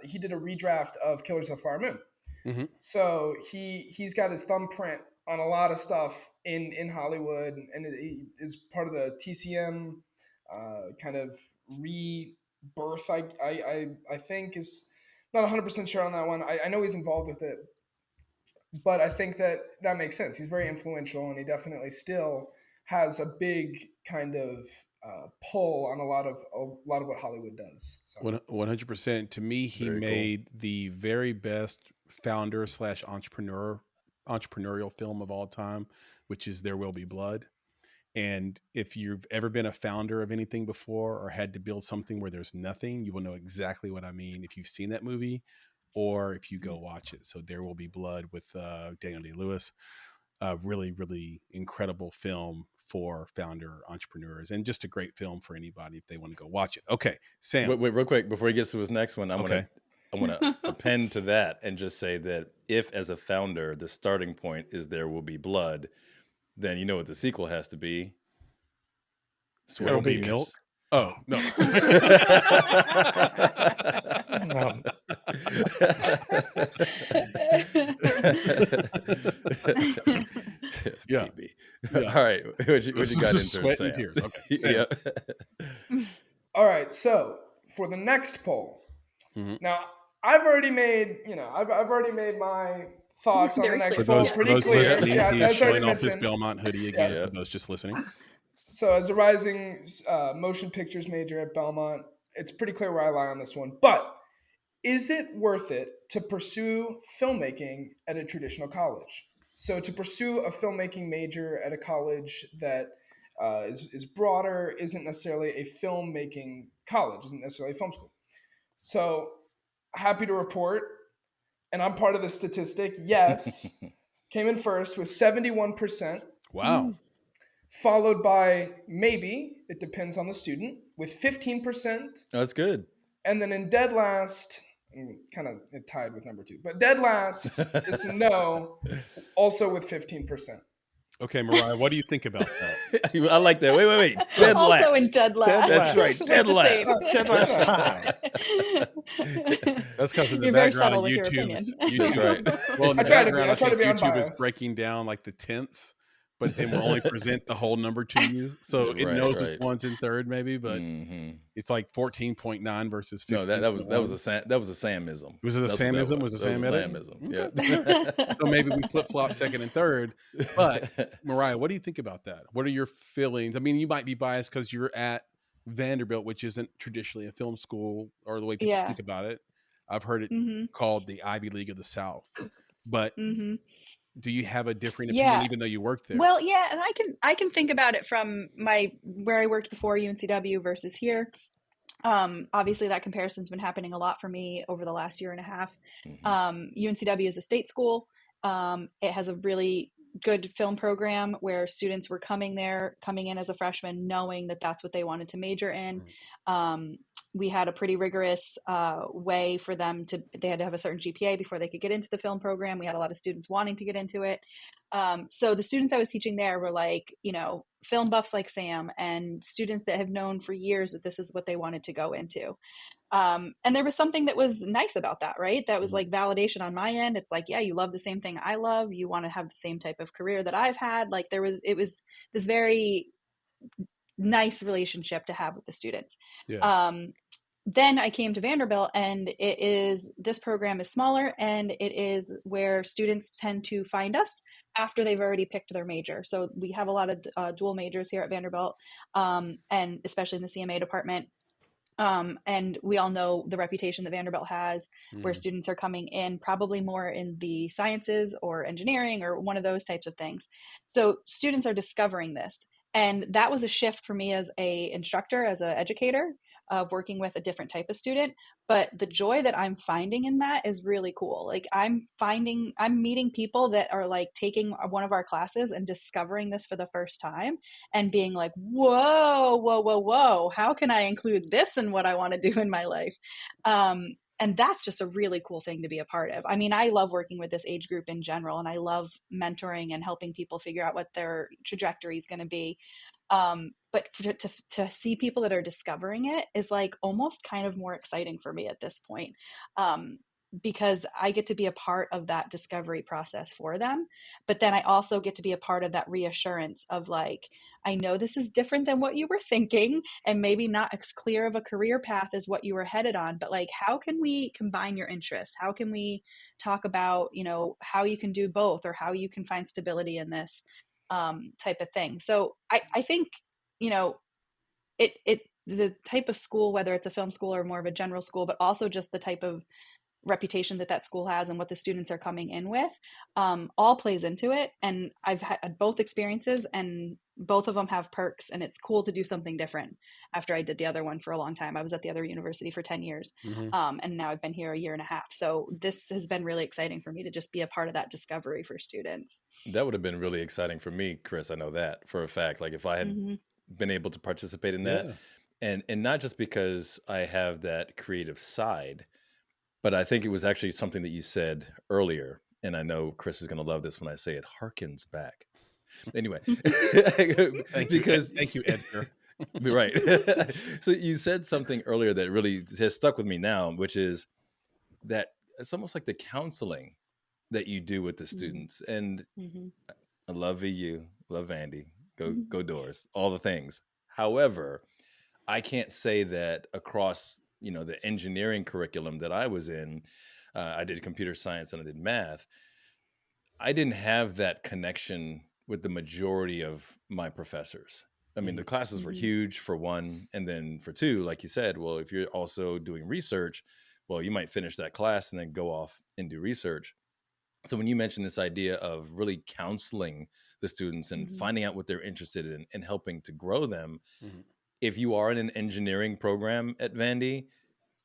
S5: He did a redraft of Killers of the Flower Moon. So he's got his thumbprint on a lot of stuff in Hollywood, and he is part of the TCM kind of rebirth. I think is not 100% sure on that one. I know he's involved with it, but I think that makes sense. He's very influential, and he definitely still has a big kind of pull on a lot of what Hollywood does. So.
S3: 100%. To me, he made the very best founder / entrepreneurial film of all time, which is There Will Be Blood. And if you've ever been a founder of anything before or had to build something where there's nothing, you will know exactly what I mean if you've seen that movie or if you go watch it. So There Will Be Blood with Daniel Day-Lewis, a really, really incredible film for founder entrepreneurs, and just a great film for anybody if they want to go watch it. Okay, Sam.
S2: Wait, real quick before he gets to his next one, I want to append to that and just say that if, as a founder, the starting point is There Will Be Blood, then you know what the sequel has to be.
S3: There Will Be Milk. Oh no.
S2: Yeah. All right. What you got into
S3: sweat and tears. Okay.
S5: Yeah. All right. So for the next poll, now I've already made my thoughts on the next poll pretty clear.
S3: Yeah, he's showing off his Belmont hoodie again. For those just listening.
S5: So as a rising motion pictures major at Belmont, it's pretty clear where I lie on this one. But is it worth it to pursue filmmaking at a traditional college? So to pursue a filmmaking major at a college that is broader, isn't necessarily a filmmaking college, isn't necessarily a film school. So happy to report, and I'm part of the statistic, yes, came in first with 71%.
S3: Wow.
S5: Followed by maybe, it depends on the student, with 15%.
S2: Oh, that's good.
S5: And then in dead last, kind of tied with number 2, but dead last is no, also with 15%.
S3: Okay, Mariah, what do you think about that?
S2: I like that. Wait. Dead
S1: also
S2: last.
S1: in dead last.
S2: That's right. Dead last.
S4: Dead last time.
S3: That's because in the
S1: You're very
S3: background
S1: subtle
S3: of
S1: with your opinion.
S3: YouTube's
S2: right.
S3: Well, in the
S5: I try to be
S3: background, I think YouTube
S5: unbiased.
S3: is breaking down like the tenths, but then will only present the whole number to you. So it knows which one's in third, maybe, but it's like 14.9 versus 15.
S2: No, that was a Samism.
S3: Was it a Samism? Was it a Samism? Yeah. So maybe we flip flop second and third. But Mariah, what do you think about that? What are your feelings? I mean, you might be biased because you're at Vanderbilt, which isn't traditionally a film school or the way people think about it. I've heard it called the Ivy League of the South. But do you have a different opinion even though you work there?
S1: Well, yeah, and I can think about it from where I worked before, UNCW versus here. Obviously that comparison's been happening a lot for me over the last year and a half. UNCW is a state school. It has a really good film program where students were coming in as a freshman, knowing that that's what they wanted to major in. We had a pretty rigorous way for them they had to have a certain GPA before they could get into the film program. We had a lot of students wanting to get into it. So the students I was teaching there were like, film buffs like Sam, and students that have known for years that this is what they wanted to go into. And there was something that was nice about that, right? That was like validation on my end. It's like, yeah, you love the same thing I love. You want to have the same type of career that I've had. Like it was this very nice relationship to have with the students. Then I came to Vanderbilt, and this program is smaller, and it is where students tend to find us after they've already picked their major. So we have a lot of dual majors here at Vanderbilt, and especially in the CMA department. And we all know the reputation that Vanderbilt has, where students are coming in probably more in the sciences or engineering or one of those types of things. So students are discovering this. And that was a shift for me as a instructor, as an educator, of working with a different type of student. But the joy that I'm finding in that is really cool. Like I'm meeting people that are like taking one of our classes and discovering this for the first time and being like, whoa, how can I include this in what I want to do in my life? And that's just a really cool thing to be a part of. I mean, I love working with this age group in general, and I love mentoring and helping people figure out what their trajectory is going to be. But to see people that are discovering it is like almost kind of more exciting for me at this point, because I get to be a part of that discovery process for them. But then I also get to be a part of that reassurance of like, I know this is different than what you were thinking, and maybe not as clear of a career path as what you were headed on, but like, how can we combine your interests? How can we talk about, how you can do both, or how you can find stability in this type of thing. So I think, the type of school, whether it's a film school or more of a general school, but also just the type of reputation that school has and what the students are coming in with, all plays into it. And I've had both experiences, and both of them have perks, and it's cool to do something different after I did the other one for a long time. I was at the other university for 10 years. And now I've been here a year and a half. So this has been really exciting for me to just be a part of that discovery for students.
S2: That would have been really exciting for me, Chris. I know that for a fact. Like if I had been able to participate in that, and not just because I have that creative side, but I think it was actually something that you said earlier, and I know Chris is going to love this when I say it, harkens back. Anyway,
S3: thank you, Edgar.
S2: Right. So you said something earlier that really has stuck with me now, which is that it's almost like the counseling that you do with the students. And I love VU, love Vandy, go Doors, all the things. However, I can't say that across the engineering curriculum that I was in, I did computer science and I did math. I didn't have that connection with the majority of my professors. I mean, the classes were huge for one. And then for two, like you said, well, if you're also doing research, well, you might finish that class and then go off and do research. So when you mentioned this idea of really counseling the students and finding out what they're interested in and helping to grow them, if you are in an engineering program at Vandy,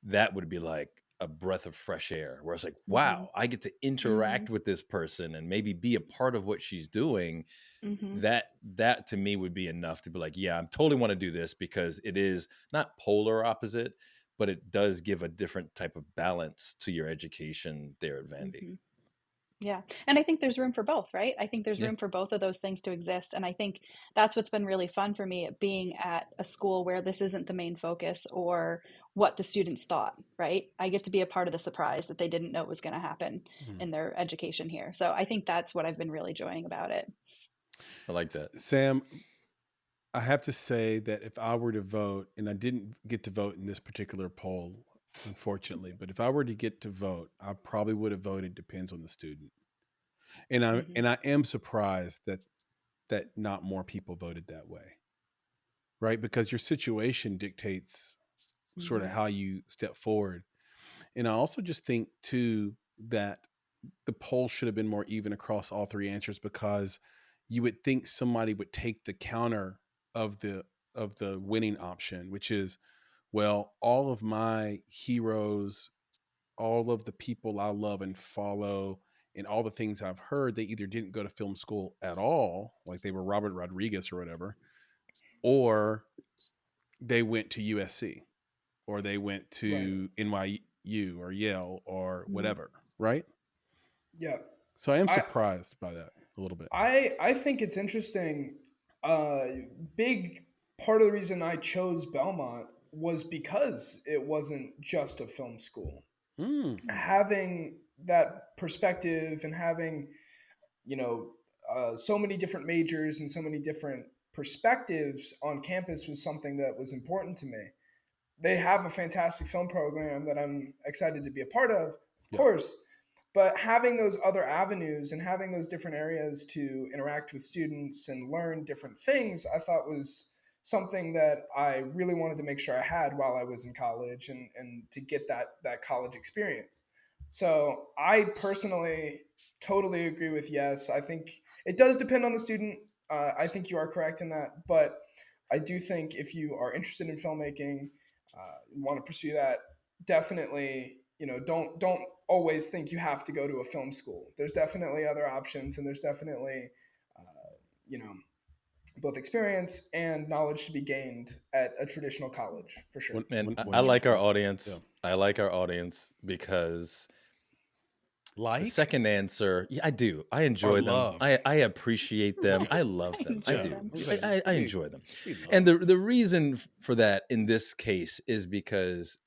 S2: that would be like a breath of fresh air where it's like, wow, I get to interact with this person and maybe be a part of what she's doing. That to me would be enough to be like, yeah, I totally want to do this, because it is not polar opposite, but it does give a different type of balance to your education there at Vandy.
S1: Yeah. And I think there's room for both, right? I think there's room for both of those things to exist. And I think that's what's been really fun for me, being at a school where this isn't the main focus or what the students thought, right? I get to be a part of the surprise that they didn't know was going to happen in their education here. So I think that's what I've been really enjoying about it.
S2: I like that.
S3: Sam, I have to say that if I were to vote, and I didn't get to vote in this particular poll, unfortunately, but if I were to get to vote, I probably would have voted depends on the student. And I am surprised that not more people voted that way. Right? Because your situation dictates sort of how you step forward. And I also just think too that the poll should have been more even across all three answers, because you would think somebody would take the counter of the winning option, which is, well, all of my heroes, all of the people I love and follow, and all the things I've heard, they either didn't go to film school at all, like they were Robert Rodriguez or whatever, or they went to USC, or they went to NYU or Yale or whatever, right?
S5: Yeah.
S3: So I am surprised by that a little bit.
S5: I think it's interesting. Big part of the reason I chose Belmont was because it wasn't just a film school. Having that perspective and having, so many different majors and so many different perspectives on campus was something that was important to me. They have a fantastic film program that I'm excited to be a part of course. But having those other avenues and having those different areas to interact with students and learn different things, I thought was something that I really wanted to make sure I had while I was in college, and to get that college experience. So I personally totally agree with yes. I think it does depend on the student. I think you are correct in that. But I do think if you are interested in filmmaking, want to pursue that, definitely, don't always think you have to go to a film school. There's definitely other options, and there's definitely, both experience and knowledge to be gained at a traditional college, for sure.
S2: I like our audience. Yeah. I like our audience because the second answer, I do. I enjoy them. I appreciate them. I love them. I do. I enjoy them. And the reason for that in this case is because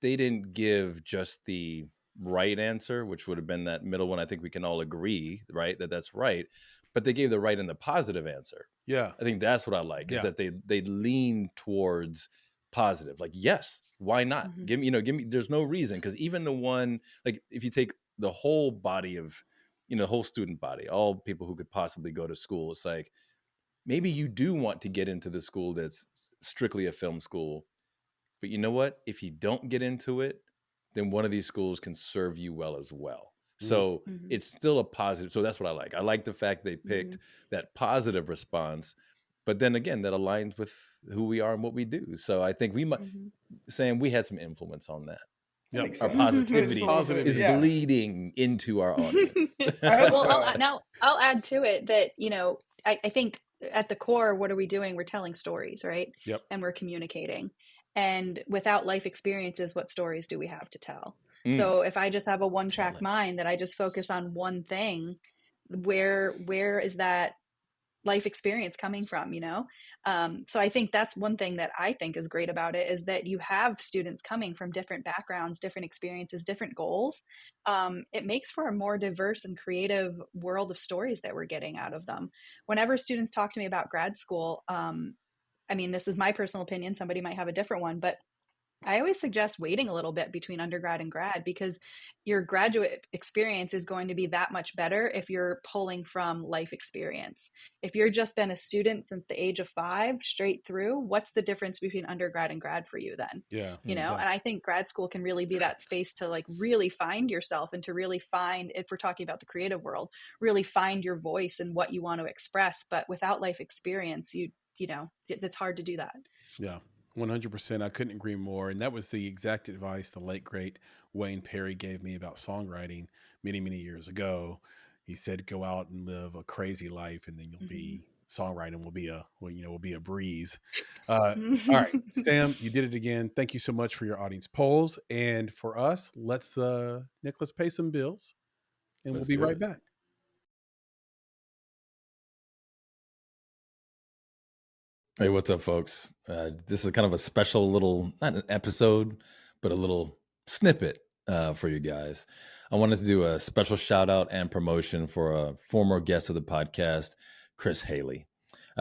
S2: they didn't give just the right answer, which would have been that middle one. I think we can all agree, right, that's right. But they gave the right and the positive answer.
S3: Yeah.
S2: I think that's what I like, is that they lean towards positive. Like, yes, why not? Give me, there's no reason. Because even the one, like, if you take the whole body of, the whole student body, all people who could possibly go to school, it's like, maybe you do want to get into the school that's strictly a film school. But you know what? If you don't get into it, then one of these schools can serve you well as well. So it's still a positive. So that's what I like. I like the fact they picked that positive response, but then again, that aligns with who we are and what we do. So I think we might, Sam, we had some influence on that.
S3: Yep.
S2: Our positivity is bleeding into our audience.
S1: Now I'll add to it that, I think at the core, what are we doing? We're telling stories, right?
S3: Yep.
S1: And we're communicating. And without life experiences, what stories do we have to tell? So if I just have a one-track mind that I just focus on one thing, where is that life experience coming from, So I think that's one thing that I think is great about it, is that you have students coming from different backgrounds, different experiences, different goals. It makes for a more diverse and creative world of stories that we're getting out of them. Whenever students talk to me about grad school, this is my personal opinion, somebody might have a different one, but I always suggest waiting a little bit between undergrad and grad, because your graduate experience is going to be that much better if you're pulling from life experience. If you're just been a student since the age of 5 straight through, what's the difference between undergrad and grad for you then?
S3: Yeah.
S1: And I think grad school can really be that space to like really find yourself, and to really find, if we're talking about the creative world, really find your voice and what you want to express. But without life experience, it's hard to do that.
S3: Yeah. 100%. I couldn't agree more. And that was the exact advice the late, great Wayne Perry gave me about songwriting many, many years ago. He said, go out and live a crazy life, and then you'll be songwriting will be will be a breeze. All right, Sam, you did it again. Thank you so much for your audience polls. And for us, let's Nicholas pay some bills, and we'll be right back.
S2: Hey, what's up, folks? This is kind of a special little, not an episode, but a little snippet for you guys. I wanted to do a special shout out and promotion for a former guest of the podcast, Chris Haley.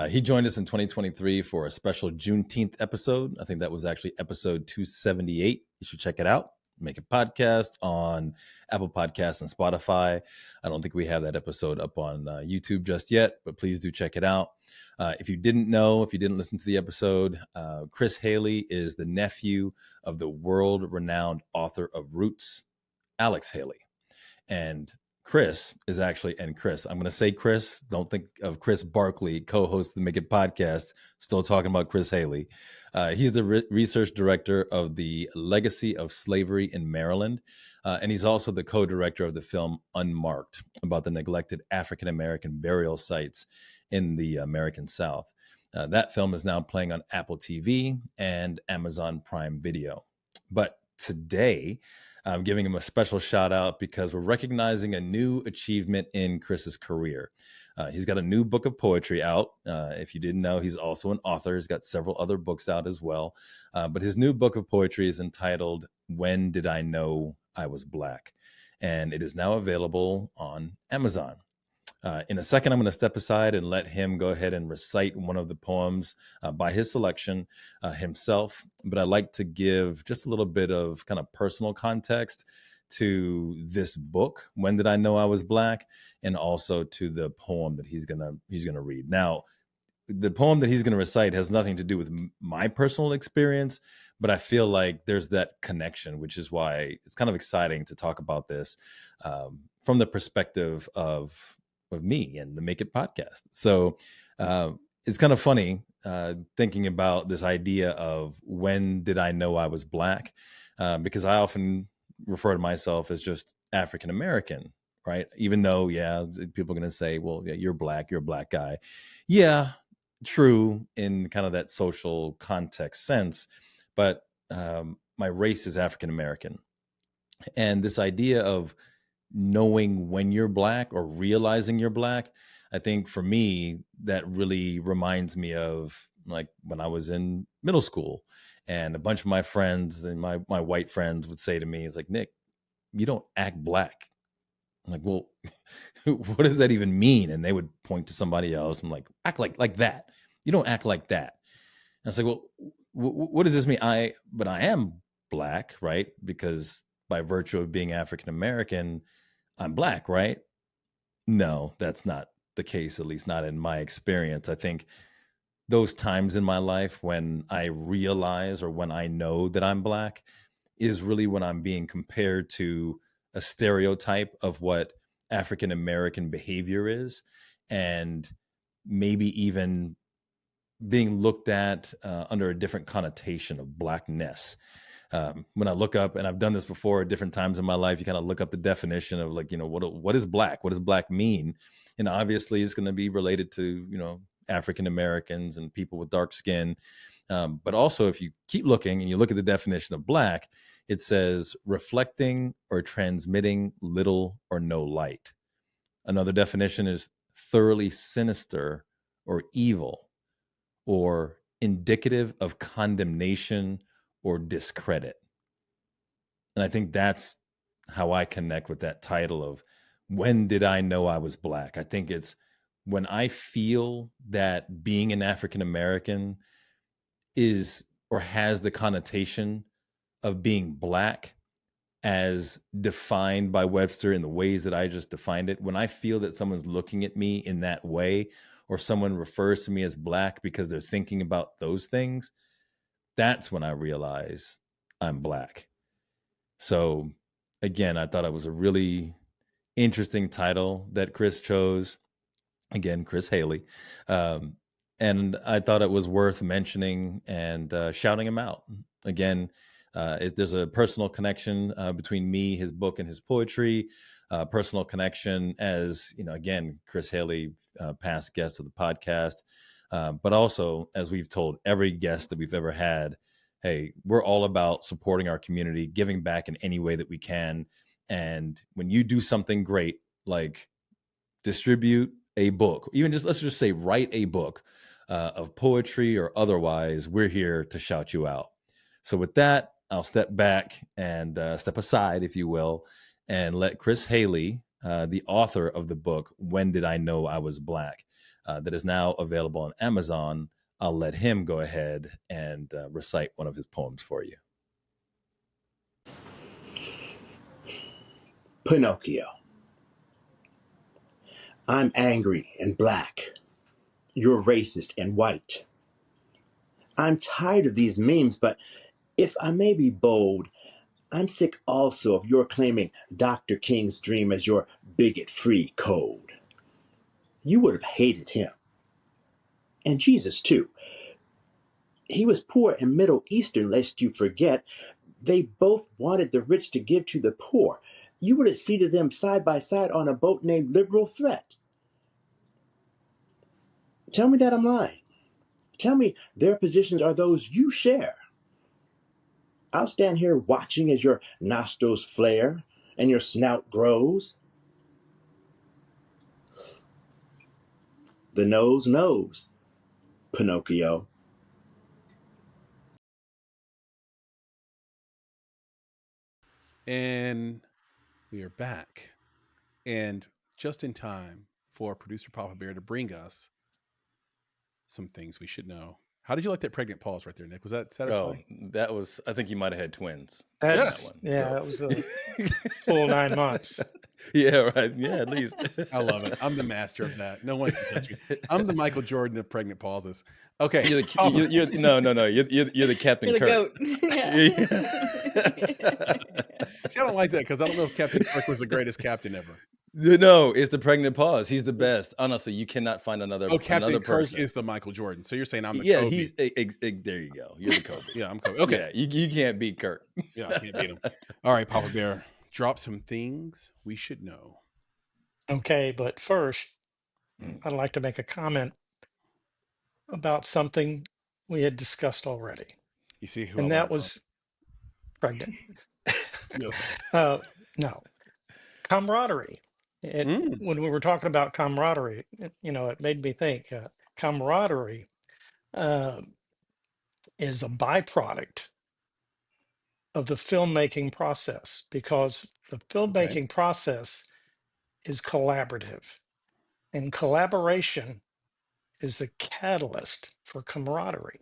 S2: He joined us in 2023 for a special Juneteenth episode. I think that was actually episode 278. You should check it out. Make a podcast on Apple Podcasts and Spotify. I don't think we have that episode up on YouTube just yet, but please do check it out. If you didn't know, if you didn't listen to the episode, Chris Haley is the nephew of the world-renowned author of Roots, Alex Haley. And Chris is actually, and Chris, I'm going to say Chris, don't think of Chris Barkley, co-host of the Make It podcast, still talking about Chris Haley. He's the research director of the Legacy of Slavery in Maryland. And he's also the co-director of the film Unmarked, about the neglected African-American burial sites in the American South. That film is now playing on Apple TV and Amazon Prime Video. But today, I'm giving him a special shout out because we're recognizing a new achievement in Chris's career. He's got a new book of poetry out. If you didn't know, he's also an author. He's got several other books out as well. But his new book of poetry is entitled, When Did I Know I Was Black? And it is now available on Amazon. In a second, I'm going to step aside and let him go ahead and recite one of the poems by his selection himself. But I'd like to give just a little bit of kind of personal context to this book, When Did I Know I Was Black? And also to the poem that he's gonna read. Now, the poem that he's going to recite has nothing to do with my personal experience, but I feel like there's that connection, which is why it's kind of exciting to talk about this from the perspective of me and the Make It podcast. So it's kind of funny thinking about this idea of when did I know I was Black? Because I often refer to myself as just African American, right? Even though, yeah, people are going to say, well, yeah, you're Black, you're a Black guy. Yeah, true in kind of that social context sense. But my race is African American. And this idea of knowing when you're Black or realizing you're Black, I think for me, that really reminds me of like when I was in middle school and a bunch of my friends and my white friends would say to me, it's like, Nick, you don't act Black. I'm like, well, what does that even mean? And they would point to somebody else. I'm like, act like that. You don't act like that. And I was like, well, what does this mean? But I am Black, right? Because by virtue of being African American, I'm Black, right? No, that's not the case, at least not in my experience. I think those times in my life when I realize or when I know that I'm Black is really when I'm being compared to a stereotype of what African American behavior is, and maybe even being looked at under a different connotation of Blackness. When I look up, and I've done this before at different times in my life, you kind of look up the definition of like, what is Black? What does Black mean? And obviously it's going to be related to, African Americans and people with dark skin. But also if you keep looking and you look at the definition of Black, it says reflecting or transmitting little or no light. Another definition is thoroughly sinister or evil, or indicative of condemnation or discredit. And I think that's how I connect with that title of when did I know I was Black? I think it's when I feel that being an African American is or has the connotation of being Black as defined by Webster in the ways that I just defined it. When I feel that someone's looking at me in that way, or someone refers to me as Black because they're thinking about those things, that's when I realize I'm Black. So again, I thought it was a really interesting title that Chris chose. Again, Chris Haley. and I thought it was worth mentioning and shouting him out. Again, there's a personal connection between me, his book, and his poetry. Personal connection, as you know, again, Chris Haley, past guest of the podcast, but also, as we've told every guest that we've ever had, hey, we're all about supporting our community, giving back in any way that we can. And when you do something great, like distribute a book, even just, let's just say, write a book of poetry or otherwise, we're here to shout you out. So with that, I'll step back and step aside, if you will, and let Chris Haley, the author of the book, When Did I Know I Was Black, that is now available on Amazon, I'll let him go ahead and recite one of his poems for you.
S6: Pinocchio. I'm angry and black. You're racist and white. I'm tired of these memes, but if I may be bold, I'm sick also of your claiming Dr. King's dream as your bigot-free code. You would have hated him. And Jesus, too. He was poor and Middle Eastern, lest you forget. They both wanted the rich to give to the poor. You would have seated them side by side on a boat named Liberal Threat. Tell me that I'm lying. Tell me their positions are those you share. I'll stand here watching as your nostrils flare and your snout grows. The nose knows, Pinocchio.
S3: And we are back. And just in time for producer Papa Bear to bring us some things we should know. How did you like that pregnant pause right there, Nick? Was that satisfying?
S2: Oh, that was, I think you might have had twins.
S4: That's,
S2: That one.
S4: yeah,
S2: So.
S4: that was a full 9 months.
S2: Yeah, right. Yeah, at least.
S3: I love it. I'm the master of that. No one can touch me. I'm the Michael Jordan of pregnant pauses. Okay.
S2: You're the, no. You're the Captain
S1: You're the
S2: Kirk.
S1: goat. Yeah.
S3: See, I don't like that because I don't know if Captain Kirk was the greatest captain ever.
S2: No, it's the pregnant pause. He's the best. Honestly, you cannot find another.
S3: Oh, Captain
S2: another
S3: Kirk
S2: person.
S3: is the Michael Jordan. So you're saying I'm the
S2: yeah,
S3: Kobe.
S2: he's there. You go. You're the Kobe.
S3: Yeah, I'm Kobe. Okay,
S2: yeah, you can't beat Kirk.
S3: Yeah, I can't beat him. All right, Papa Bear, drop some things we should know.
S4: Okay, but first, I'd like to make a comment about something we had discussed already.
S3: You see who?
S4: And that was pregnant.
S3: Yes.
S4: No, camaraderie. When we were talking about camaraderie, it made me think camaraderie is a byproduct of the filmmaking process, because the filmmaking process is collaborative, and collaboration is the catalyst for camaraderie.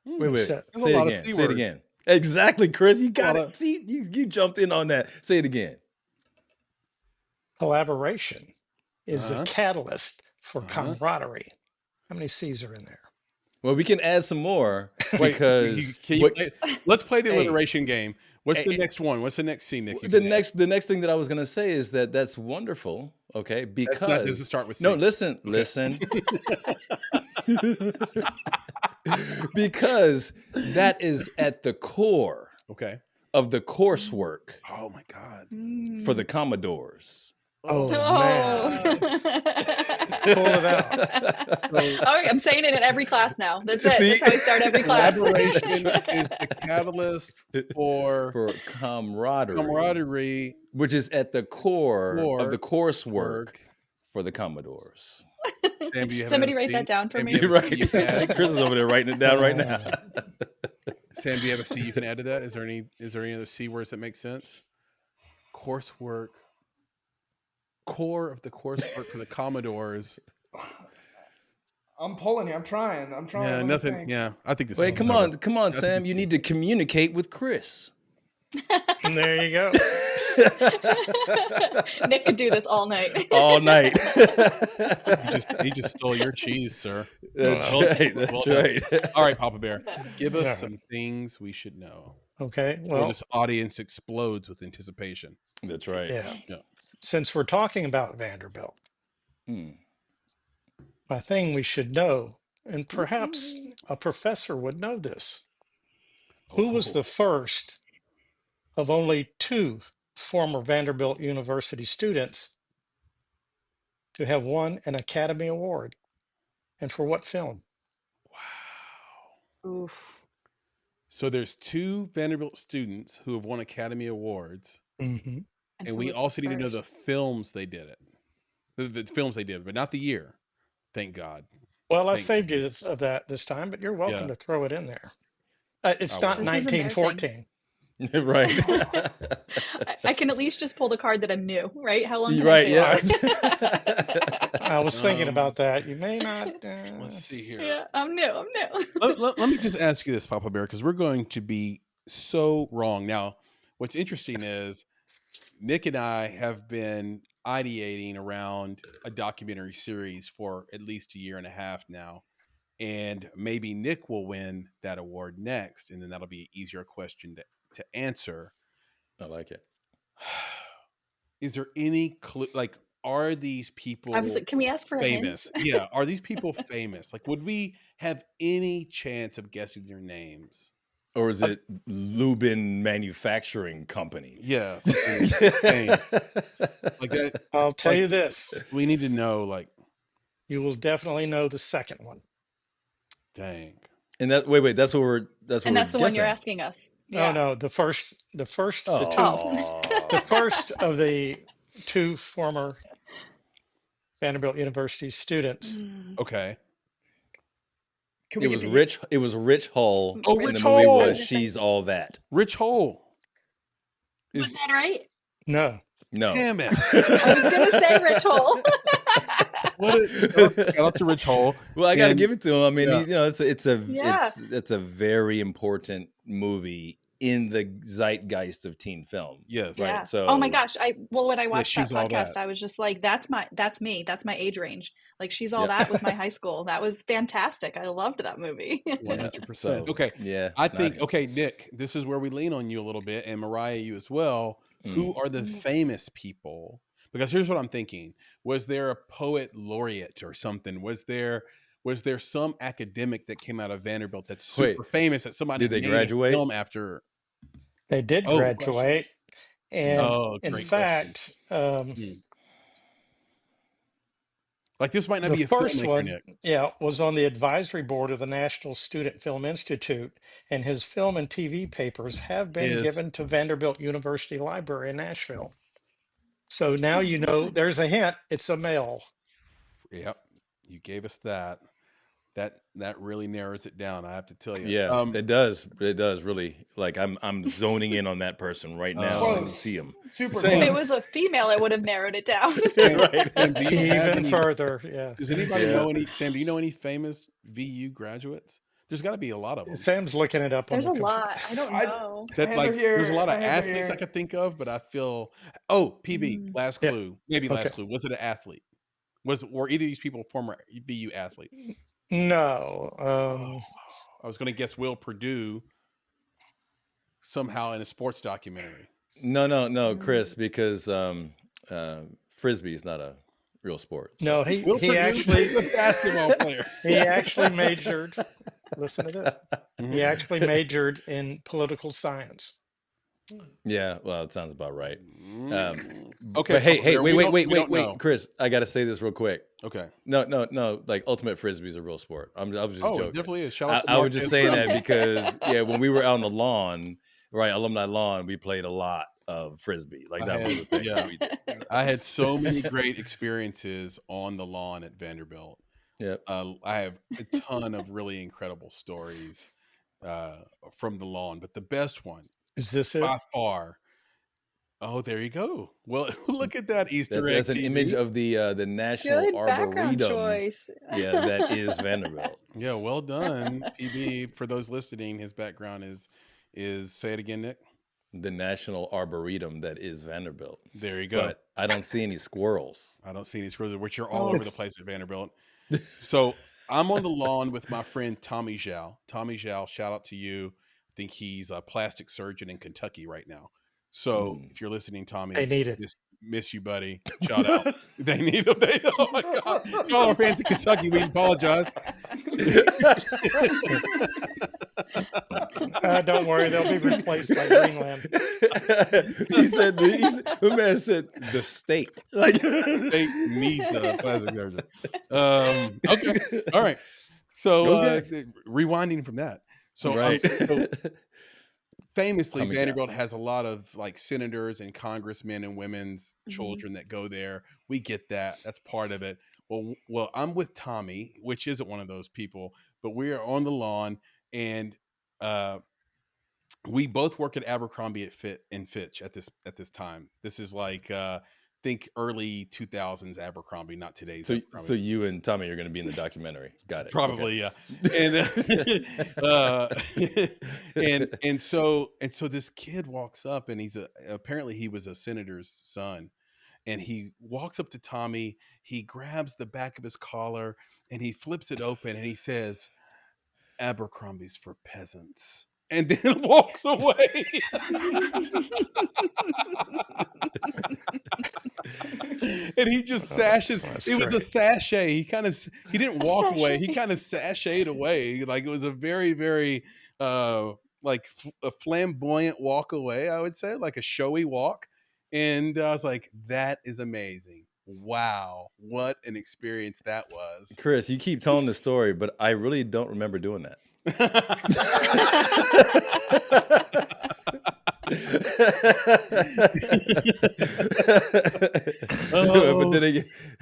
S2: Wait.
S3: So,
S2: say it again. Say it again. Exactly, Chris. You got it. See, you jumped in on that. Say it again.
S4: Collaboration is the catalyst for camaraderie. How many C's are in there?
S2: Well, we can add some more because
S3: let's play the alliteration game. What's the next one? What's the next C, Nick?
S2: The next thing that I was going to say is that's wonderful. Okay, because
S3: doesn't start with C.
S2: No, listen. Because that is at the core. Of the coursework.
S3: Oh my God.
S2: For the Commodores.
S4: Oh, man. Pull it out.
S1: Oh, I'm saying it in every class now. That's it. That's how we start every class.
S3: Collaboration is the catalyst for
S2: camaraderie, which is at the core of the coursework for the Commodores.
S3: Sam,
S1: somebody write that down for me.
S2: Right. Chris is over there writing it down right now.
S3: Sam, do you have a C you can add to that? Is there any other C words that make sense? Coursework. Core of the coursework for the Commodores.
S5: I'm pulling you. I'm trying.
S3: Yeah, nothing. Yeah, I think this.
S2: Wait, come on, Sam. You need to communicate with Chris.
S4: And there you go.
S1: Nick could do this all night.
S2: All night.
S3: He just stole your cheese, sir.
S2: That's right.
S3: All right, Papa Bear, give us some things we should know.
S4: Okay. Well,
S3: this audience explodes with anticipation.
S2: That's right.
S4: Yeah. Since we're talking about Vanderbilt, a thing we should know, and perhaps a professor would know this. Who was the first of only 2 former Vanderbilt University students to have won an Academy Award, and for what film?
S3: Wow.
S1: Oof.
S3: So there's 2 Vanderbilt students who have won Academy Awards,
S4: Mm-hmm.
S3: and we also need to know the films they did it. The films they did, but not the year. Thank God.
S4: Well, I saved you of that this time, but you're welcome to throw it in there. It's not
S1: This
S4: 1914.
S2: Right.
S1: I can at least just pull the card that I'm new, right? How long? Can
S2: Right.
S1: I
S2: Yeah.
S4: I was thinking about that. You may not.
S3: Let's see here.
S1: Yeah, I'm new.
S3: Let me just ask you this, Papa Bear, because we're going to be so wrong. Now, what's interesting is Nick and I have been ideating around a documentary series for at least 1.5 years now. And maybe Nick will win that award next, and then that'll be an easier question to answer.
S2: I like it.
S3: Is there any clue? Like, are these people
S1: can we ask for
S3: famous? Yeah, are these people famous? Like, would we have any chance of guessing their names?
S2: Or is it Lubin Manufacturing Company?
S3: Yes. Like that.
S4: I'll tell you this.
S3: We need to know, like,
S4: you will definitely know the second one.
S3: Dang.
S2: And that wait, that's what we're
S1: that's the
S2: guessing.
S1: one you're asking us. Yeah.
S4: Oh no, the first of the 2 former Vanderbilt University students.
S3: Okay.
S2: It was Rich Hull.
S3: Oh,
S2: and
S3: Rich
S2: the movie
S3: Hull.
S2: was She's All That.
S3: Rich Hull.
S1: Was that right?
S4: No.
S3: Damn it.
S1: I was gonna say Rich Hull.
S3: Shout out to Rich Hull.
S2: Well, I got to give it to him. I mean, it's a very important movie in the zeitgeist of teen film.
S3: Yes.
S2: Right.
S1: Yeah.
S2: So,
S1: oh my gosh, when I watched that
S3: She's All
S1: podcast,
S3: That.
S1: I was just like, that's me. That's my age range. Like, She's All That was my high school. That was fantastic. I loved that movie.
S3: 100%.
S2: So,
S3: okay.
S2: Yeah.
S3: I think, okay, Nick, this is where we lean on you a little bit, and Mariah, you as well. Who are the famous people? Because here's what I'm thinking. Was there a poet laureate or something? Was there some academic that came out of Vanderbilt that's super famous that somebody
S2: did they graduate?
S3: Film after?
S4: They did graduate. And in fact,
S3: like, this might not be a
S4: first
S3: filmmaker,
S4: one,
S3: Nick.
S4: was on the advisory board of the National Student Film Institute, and his film and TV papers have been given to Vanderbilt University Library in Nashville. So now you know, there's a hint, it's a male.
S3: Yep. You gave us that. That really narrows it down, I have to tell you.
S2: Yeah, it does. It does really. Like, I'm zoning in on that person right now. I can see him.
S5: Super.
S1: If it was a female, it would have narrowed it down.
S2: Right.
S3: And do you have
S4: Even further, yeah.
S3: Does anybody know any, Sam, do you know any famous VU graduates? There's got to be a lot of them.
S4: Sam's looking it up.
S1: There's
S4: on
S1: a
S4: the
S1: lot. I don't know.
S3: There's a lot of athletes I could think of, but I feel, PB, last clue. Maybe last clue. Was it an athlete? Were either of these people former VU athletes?
S4: No.
S3: I was going to guess Will Purdue somehow in a sports documentary.
S2: No, Chris, because Frisbee is not a real sport. So.
S3: Will
S4: No, he
S3: Purdue
S4: actually
S3: is a basketball player.
S4: He actually majored. Listen to this. He actually majored in political science.
S2: Yeah, well, it sounds about right.
S3: Okay.
S2: But hey, wait,
S3: know.
S2: Chris, I got to say this real quick.
S3: Okay.
S2: No. Like, ultimate frisbee is a real sport. I was just joking.
S3: It definitely is. Shout out to
S2: I was just saying that because when we were out on the lawn, right, alumni lawn, we played a lot of frisbee. Like, that was the thing.
S3: Yeah.
S2: We did, so.
S3: I had so many great experiences on the lawn at Vanderbilt.
S2: Yeah.
S3: I have a ton of really incredible stories from the lawn, but the best one
S4: is this it?
S3: By far. Oh, there you go. Well, look at that Easter egg.
S2: That's an image of the National
S1: Good
S2: Arboretum.
S1: background choice.
S2: Yeah, that is Vanderbilt.
S3: Yeah, well done, PB. For those listening, his background is say it again, Nick.
S2: The National Arboretum that is Vanderbilt.
S3: There you go.
S2: But I don't see any squirrels.
S3: I don't see any squirrels, which are all over the place at Vanderbilt. So I'm on the lawn with my friend Tommy Zhao. Tommy Zhao, shout out to you. I think he's a plastic surgeon in Kentucky right now. So if you're listening, Tommy,
S4: they need it.
S3: miss you, buddy. Shout out. They need them. Oh my God. To all our fans in Kentucky, we apologize.
S4: Don't worry, they'll be replaced by Greenland.
S2: The man said the state. Like
S3: state needs a plastic surgeon. Okay. All right. So rewinding from that. So,
S2: right.
S3: So famously, Vanderbilt has a lot of like senators and congressmen and women's children that go there. We get that. That's part of it. Well, I'm with Tommy, which isn't one of those people, but we are on the lawn, and we both work at Abercrombie and Fitch at this time. This is like think early 2000s Abercrombie, not today's.
S2: So you and Tommy are going to be in the documentary. Got it.
S3: Probably,
S2: okay.
S3: Yeah. And so this kid walks up, and apparently he was a senator's son, and he walks up to Tommy. He grabs the back of his collar and he flips it open, and he says, "Abercrombie's for peasants," and then walks away. And he just sashes. It was a sachet. He didn't walk away. He kind of sashayed away. Like it was a very, very like a flamboyant walk away, I would say, like a showy walk. And I was like, that is amazing. Wow, what an experience that was.
S2: Chris, you keep telling the story, but I really don't remember doing that.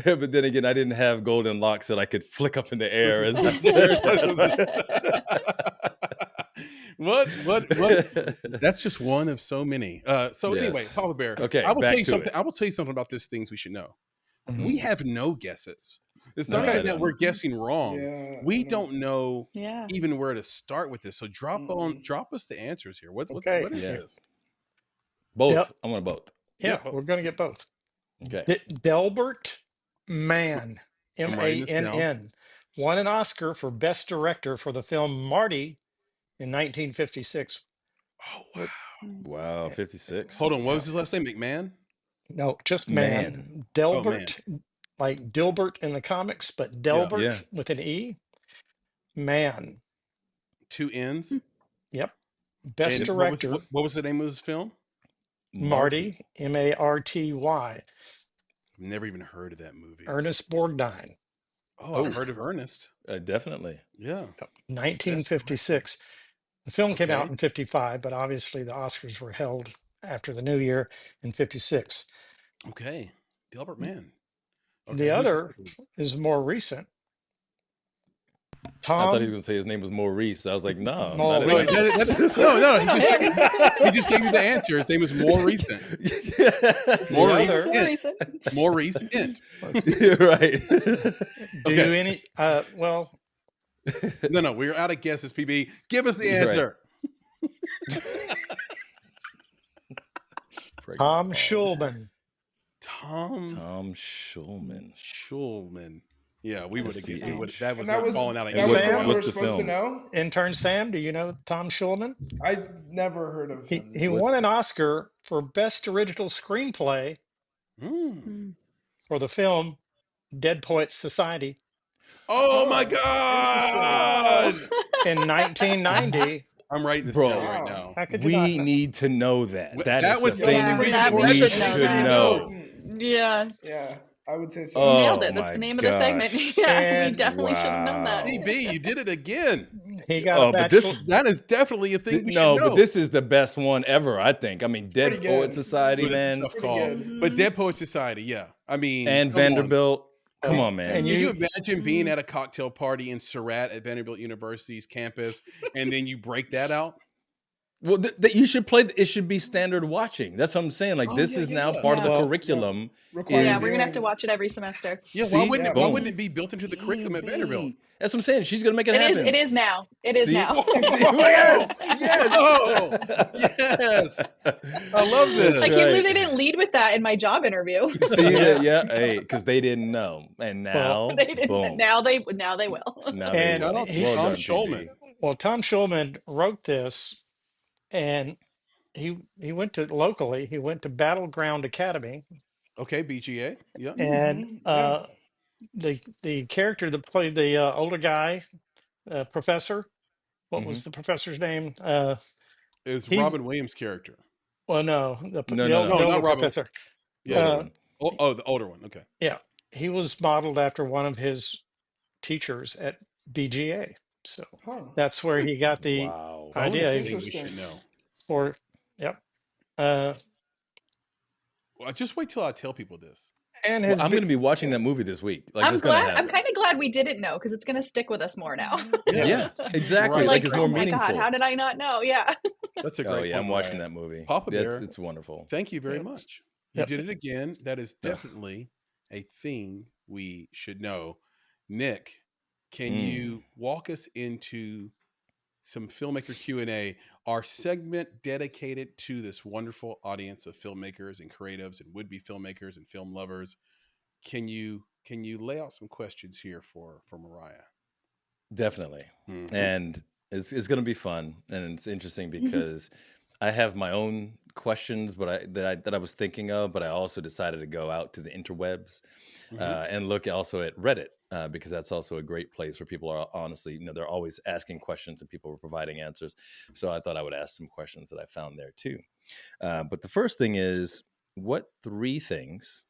S2: But then again, I didn't have golden locks that I could flick up in the air as I
S3: What? That's just one of so many. Anyway, Papa Bear.
S2: Okay,
S3: I will tell you something. I will tell you something about these things we should know. We have no guesses. It's not even that we're guessing wrong. Yeah, we don't know even where to start with this. So drop us the answers here. What is this?
S2: Both. Yep. I want both.
S4: Yeah, we're going to get both.
S2: Okay.
S4: Delbert Mann, Mann, won an Oscar for Best Director for the film Marty in 1956.
S3: Oh, wow.
S2: Wow, 56.
S3: Hold on. What was his last name? McMahon?
S4: No, just Mann. Delbert, like Dilbert in the comics, but Delbert with an E. Mann.
S3: 2 N's?
S4: Yep. Best Director.
S3: What was the name of his film?
S4: Marty, Marty. I've
S3: never even heard of that movie.
S4: Ernest Borgnine.
S3: Oh, I've heard of Ernest.
S2: Definitely.
S3: Yeah.
S4: 1956. The film came out in 55, but obviously the Oscars were held after the new year in 56.
S3: Okay. Delbert Mann. Okay.
S4: The other is more recent.
S2: I thought he was going to say his name was Maurice. I was like, no.
S3: No. He just gave you the answer. His name is more recent. More recent.
S2: Right.
S4: Do you any? Well.
S3: No. We're out of guesses, PB. Give us the answer.
S4: Right. Tom Schulman.
S2: Tom Schulman.
S3: Yeah, we would have given that was falling out of
S5: that was the one we were supposed to know.
S4: Intern Sam, do you know Tom Schulman?
S5: I've never heard of him.
S4: He won an Oscar for Best Original Screenplay for the film Dead Poets Society.
S3: Oh my God!
S4: In 1990.
S3: I'm writing this down right now.
S2: We need to know that. That was the thing we should know.
S1: Yeah.
S5: Yeah. I would say so.
S1: You nailed it. That's the name of the segment. Yeah, we definitely should have known that.
S3: DB, you did it again.
S4: He got a bachelor.
S3: That is definitely a thing we should know.
S2: But this is the best one ever, I think. I mean, Dead Poet Society, man.
S3: Tough call. But Dead Poet Society, yeah. I mean,
S2: and Vanderbilt. Come on, man.
S3: Can you imagine being at a cocktail party in Surratt at Vanderbilt University's campus, and then you break that out?
S2: Well, you should play. It should be standard watching. That's what I'm saying. Like this is now part of the curriculum.
S1: Yeah, we're gonna have to watch it every semester.
S3: Yeah, why wouldn't it be built into the curriculum at Vanderbilt?
S2: That's what I'm saying. She's gonna make it happen.
S1: It is now. It is now.
S3: Yes. Oh, yes. I love this.
S1: I can't believe they didn't lead with that in my job interview.
S2: See, hey, because they didn't know, and now
S1: they didn't.
S2: Boom.
S1: Now they will.
S3: Tom Schulman.
S4: Well, Tom Schulman wrote this. And he went to Battleground Academy.
S3: Okay, BGA. Yeah.
S4: And the character that played the older guy, professor, what was the professor's name?
S3: Is
S4: He
S3: Robin Williams' character?
S4: Well, no,
S2: No,
S4: the,
S2: no,
S3: No,
S4: the
S2: no.
S4: older
S3: not Robin.
S4: professor.
S2: The
S3: Yeah.
S2: older
S4: Uh,
S2: one.
S3: Oh, the older one. Okay.
S4: yeah, he was modeled after one of his teachers at BGA. So that's where he got the
S2: Wow.
S3: Bonus
S4: idea
S3: thing we should know.
S4: for. Yep.
S3: Well, just wait till I tell people this.
S4: And
S2: Well,
S4: his
S2: I'm going to be watching that movie this week. Like,
S1: I'm
S2: it's going to
S1: glad.
S2: happen.
S1: I'm kind of glad we didn't know because it's going to stick with us more now.
S2: Yeah, exactly.
S3: Right.
S2: Like, it's
S1: oh
S2: more
S1: my
S2: meaningful.
S1: God, how did I not know? Yeah.
S3: That's a great
S2: Oh,
S3: point.
S2: yeah, I'm watching
S3: Mariah.
S2: that movie.
S3: Papa Bear.
S2: It's wonderful.
S3: Thank you very
S4: Yep.
S3: much. You
S4: Yep.
S3: did it again. That is definitely a thing we should know. Nick, can you walk us into some filmmaker Q&A, our segment dedicated to this wonderful audience of filmmakers and creatives and would-be filmmakers and film lovers? Can you lay out some questions here for Mariah?
S2: Definitely. And it's going to be fun, and it's interesting because I have my own questions, but that I was thinking of, but I also decided to go out to the interwebs and look also at Reddit because that's also a great place where people are honestly, they're always asking questions and people are providing answers. So I thought I would ask some questions that I found there too. But the first thing is, what 3 things,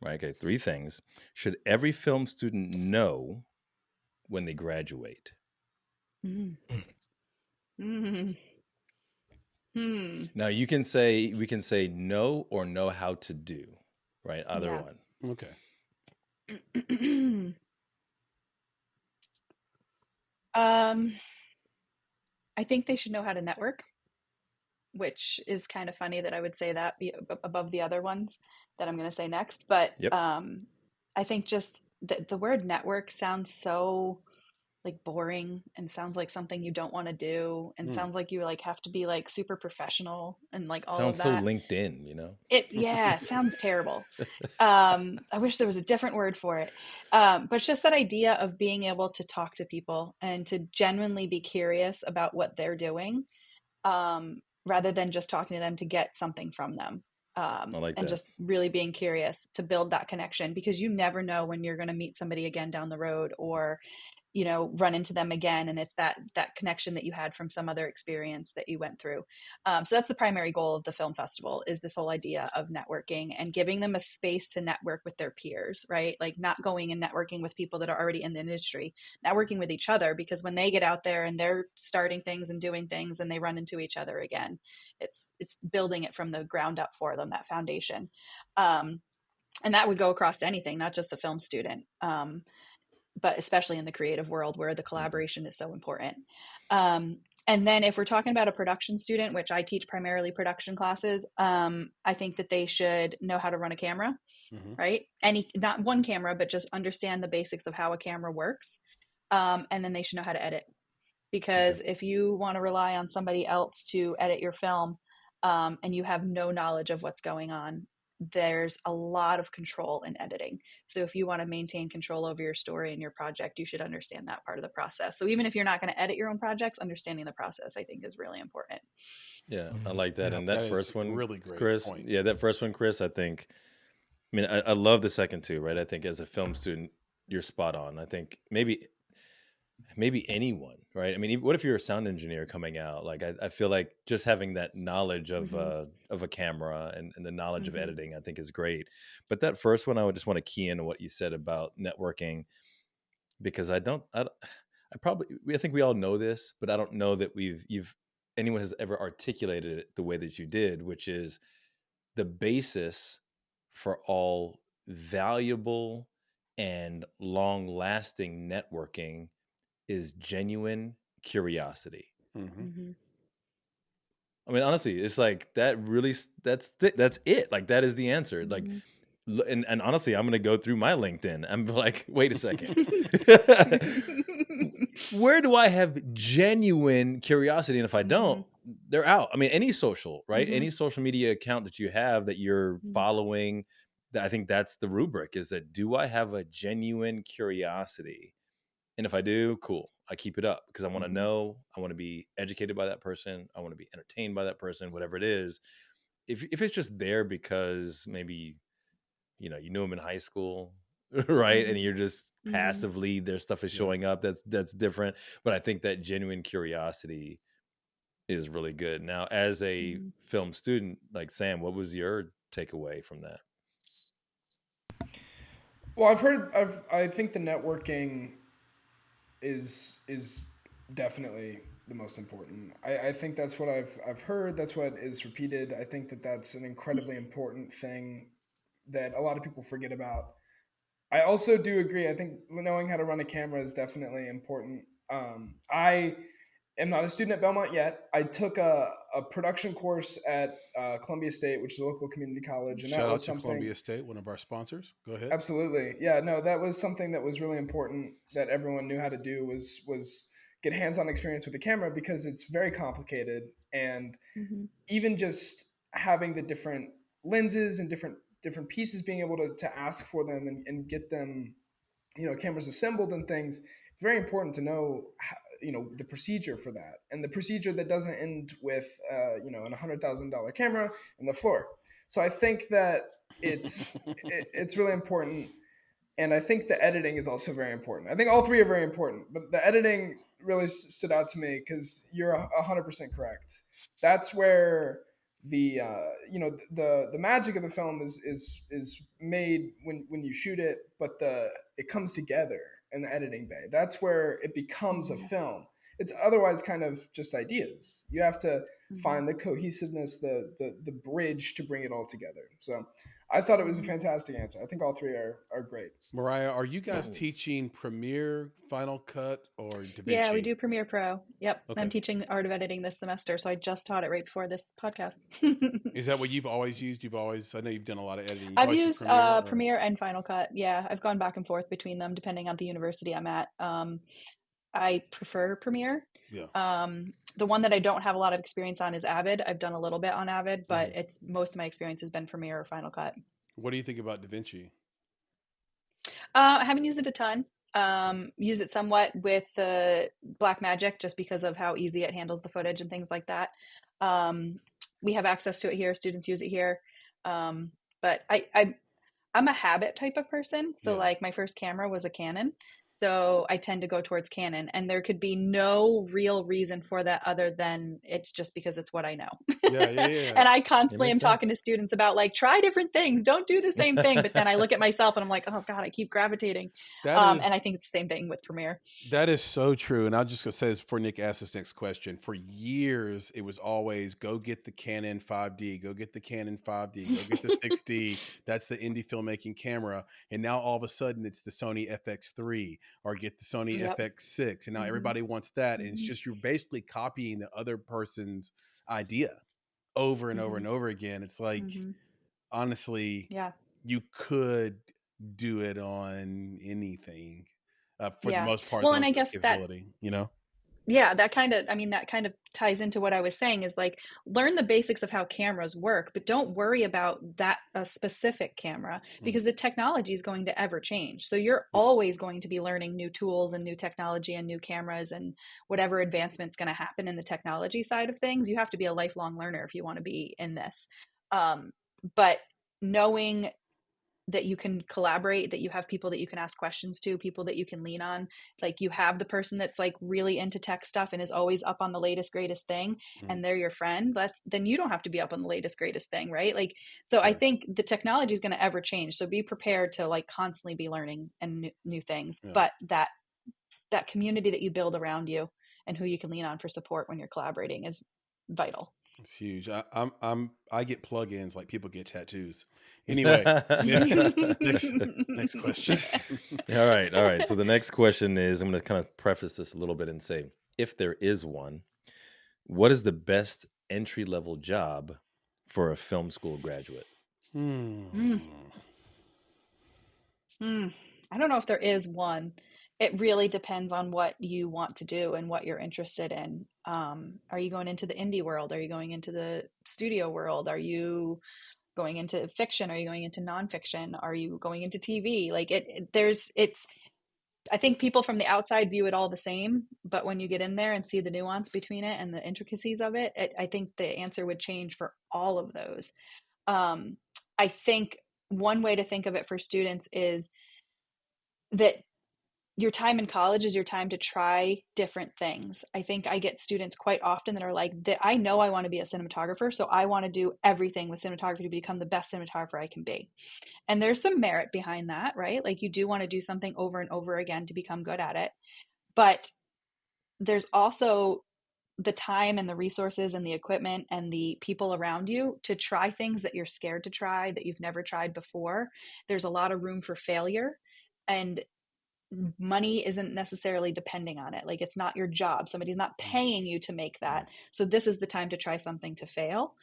S2: right? Okay, 3 things should every film student know when they graduate? Now we can say no or know how to do, right? Either one.
S3: Okay.
S1: I think they should know how to network, which is kind of funny that I would say that above the other ones that I'm going to say next. But I think just the word network sounds so like boring and sounds like something you don't want to do and sounds like you like have to be like super professional and like all
S2: sounds
S1: of that.
S2: So LinkedIn,
S1: It sounds terrible. I wish there was a different word for it. But it's just that idea of being able to talk to people and to genuinely be curious about what they're doing, rather than just talking to them to get something from them.
S2: I like
S1: and
S2: that.
S1: just really being curious to build that connection, because you never know when you're going to meet somebody again down the road, or run into them again, and it's that connection that you had from some other experience that you went through. So that's the primary goal of the film festival, is this whole idea of networking and giving them a space to network with their peers, right? Like not going and networking with people that are already in the industry, networking with each other, because when they get out there and they're starting things and doing things and they run into each other again, it's building it from the ground up for them, that foundation. And that would go across to anything, not just a film student. But especially in the creative world where the collaboration is so important. And then if we're talking about a production student, which I teach primarily production classes, I think that they should know how to run a camera, right? Not one camera, but just understand the basics of how a camera works. And then they should know how to edit, because if you want to rely on somebody else to edit your film, and you have no knowledge of what's going on, there's a lot of control in editing. So if you want to maintain control over your story and your project, you should understand that part of the process. So even if you're not going to edit your own projects, understanding the process, I think, is really important.
S2: Yeah, I like that. And that first one,
S3: really great,
S2: Chris.
S3: point.
S2: Yeah, that first one, Chris, I think, I love the second two, right? I think as a film student, you're spot on. I think maybe anyone, right? I mean, what if you're a sound engineer coming out? Like, I feel like just having that knowledge of a camera and the knowledge of editing, I think is great. But that first one, I would just want to key in on what you said about networking, because I think we all know this, but I don't know that anyone has ever articulated it the way that you did, which is the basis for all valuable and long-lasting networking is genuine curiosity. I mean, honestly, it's like that really, that's it. Like, that is the answer. Like, and honestly, I'm going to go through my LinkedIn. I'm like, wait a second. Where do I have genuine curiosity? And if I don't, they're out. I mean, any social, right? Any social media account that you have that you're following, I think that's the rubric, is that, do I have a genuine curiosity? And if I do, cool. I keep it up because I want to know. I want to be educated by that person. I want to be entertained by that person, whatever it is. If it's just there because maybe you knew them in high school, right? And you're just passively, their stuff is showing up. That's different. But I think that genuine curiosity is really good. Now, as a film student, like Sam, what was your takeaway from that?
S5: Well, I think the networking is definitely the most important. I think that's what I've heard. That's what is repeated. I think that that's an incredibly important thing that a lot of people forget about. I also do agree. I think knowing how to run a camera is definitely important. I am not a student at Belmont yet. I took a production course at Columbia State, which is a local community college, and
S3: Shout out to Columbia State, one of our sponsors. Go ahead.
S5: Absolutely, yeah. No, that was something that was really important that everyone knew how to do was get hands-on experience with the camera, because it's very complicated, and even just having the different lenses and different pieces, being able to ask for them and get them, cameras assembled and things. It's very important to know how, the procedure for that, and the procedure that doesn't end with an $100,000 camera in the floor. So I think that it's really important. And I think the editing is also very important. I think all three are very important, but the editing really stood out to me, because you're 100% correct. That's where the the magic of the film is made when you shoot it, but it comes together in the editing bay. That's where it becomes a film. It's otherwise kind of just ideas. You have to find the cohesiveness, the bridge to bring it all together. So I thought it was a fantastic answer. I think all three are great.
S3: Mariah, are you guys teaching Premiere, Final Cut, or DaVinci?
S1: Yeah, we do Premiere Pro. Yep. Okay. I'm teaching art of editing this semester, so I just taught it right before this podcast.
S3: Is that what you've always used? I know you've done a lot of editing.
S1: I've used Premiere and Final Cut. Yeah, I've gone back and forth between them depending on the university I'm at. I prefer Premiere. Yeah. The one that I don't have a lot of experience on is Avid. I've done a little bit on Avid, but most of my experience has been Premiere or Final Cut.
S3: What do you think about DaVinci?
S1: I haven't used it a ton. Use it somewhat with the Blackmagic, just because of how easy it handles the footage and things like that. We have access to it here. Students use it here. But I'm a habit type of person. So like my first camera was a Canon. So I tend to go towards Canon, and there could be no real reason for that other than it's just because it's what I know. Yeah. And I constantly am talking to students about like, try different things. Don't do the same thing. But then I look at myself and I'm like, oh God, I keep gravitating. And I think it's the same thing with Premiere.
S3: That is so true. And I'll just say this before Nick asks this next question. For years, it was always go get the Canon 5D, go get the Canon 5D, go get the 6D. That's the indie filmmaking camera. And now all of a sudden it's the Sony FX3. Or get the Sony FX6. And now everybody wants that. And it's just, you're basically copying the other person's idea over and over and over again. It's like, honestly, you could do it on anything for the most part.
S1: Well, and I guess that,
S3: Yeah,
S1: that kind of ties into what I was saying, is like, learn the basics of how cameras work, but don't worry about that a specific camera, because the technology is going to ever change. So you're always going to be learning new tools and new technology and new cameras and whatever advancement's going to happen in the technology side of things. You have to be a lifelong learner if you want to be in this. But knowing that you can collaborate, that you have people that you can ask questions to, people that you can lean on. It's like you have the person that's like really into tech stuff and is always up on the latest, greatest thing, and they're your friend. Then you don't have to be up on the latest, greatest thing, right? Like, so I think the technology is going to ever change. So be prepared to like constantly be learning and new things. But that community that you build around you and who you can lean on for support when you're collaborating is vital.
S3: It's huge. I get plugins like people get tattoos. Anyway, next question.
S2: All right. So the next question is, I'm going to kind of preface this a little bit and say, if there is one, what is the best entry-level job for a film school graduate?
S1: I don't know if there is one. It really depends on what you want to do and what you're interested in. Are you going into the indie world? Are you going into the studio world? Are you going into fiction? Are you going into nonfiction? Are you going into TV? Like I think people from the outside view it all the same, but when you get in there and see the nuance between it and the intricacies of it, I think the answer would change for all of those. I think one way to think of it for students is that your time in college is your time to try different things. I think I get students quite often that are like, I know I want to be a cinematographer, so I want to do everything with cinematography to become the best cinematographer I can be. And there's some merit behind that, right? Like you do want to do something over and over again to become good at it. But there's also the time and the resources and the equipment and the people around you to try things that you're scared to try, that you've never tried before. There's a lot of room for failure, and money isn't necessarily depending on it. Like it's not your job. Somebody's not paying you to make that. So this is the time to try something to fail.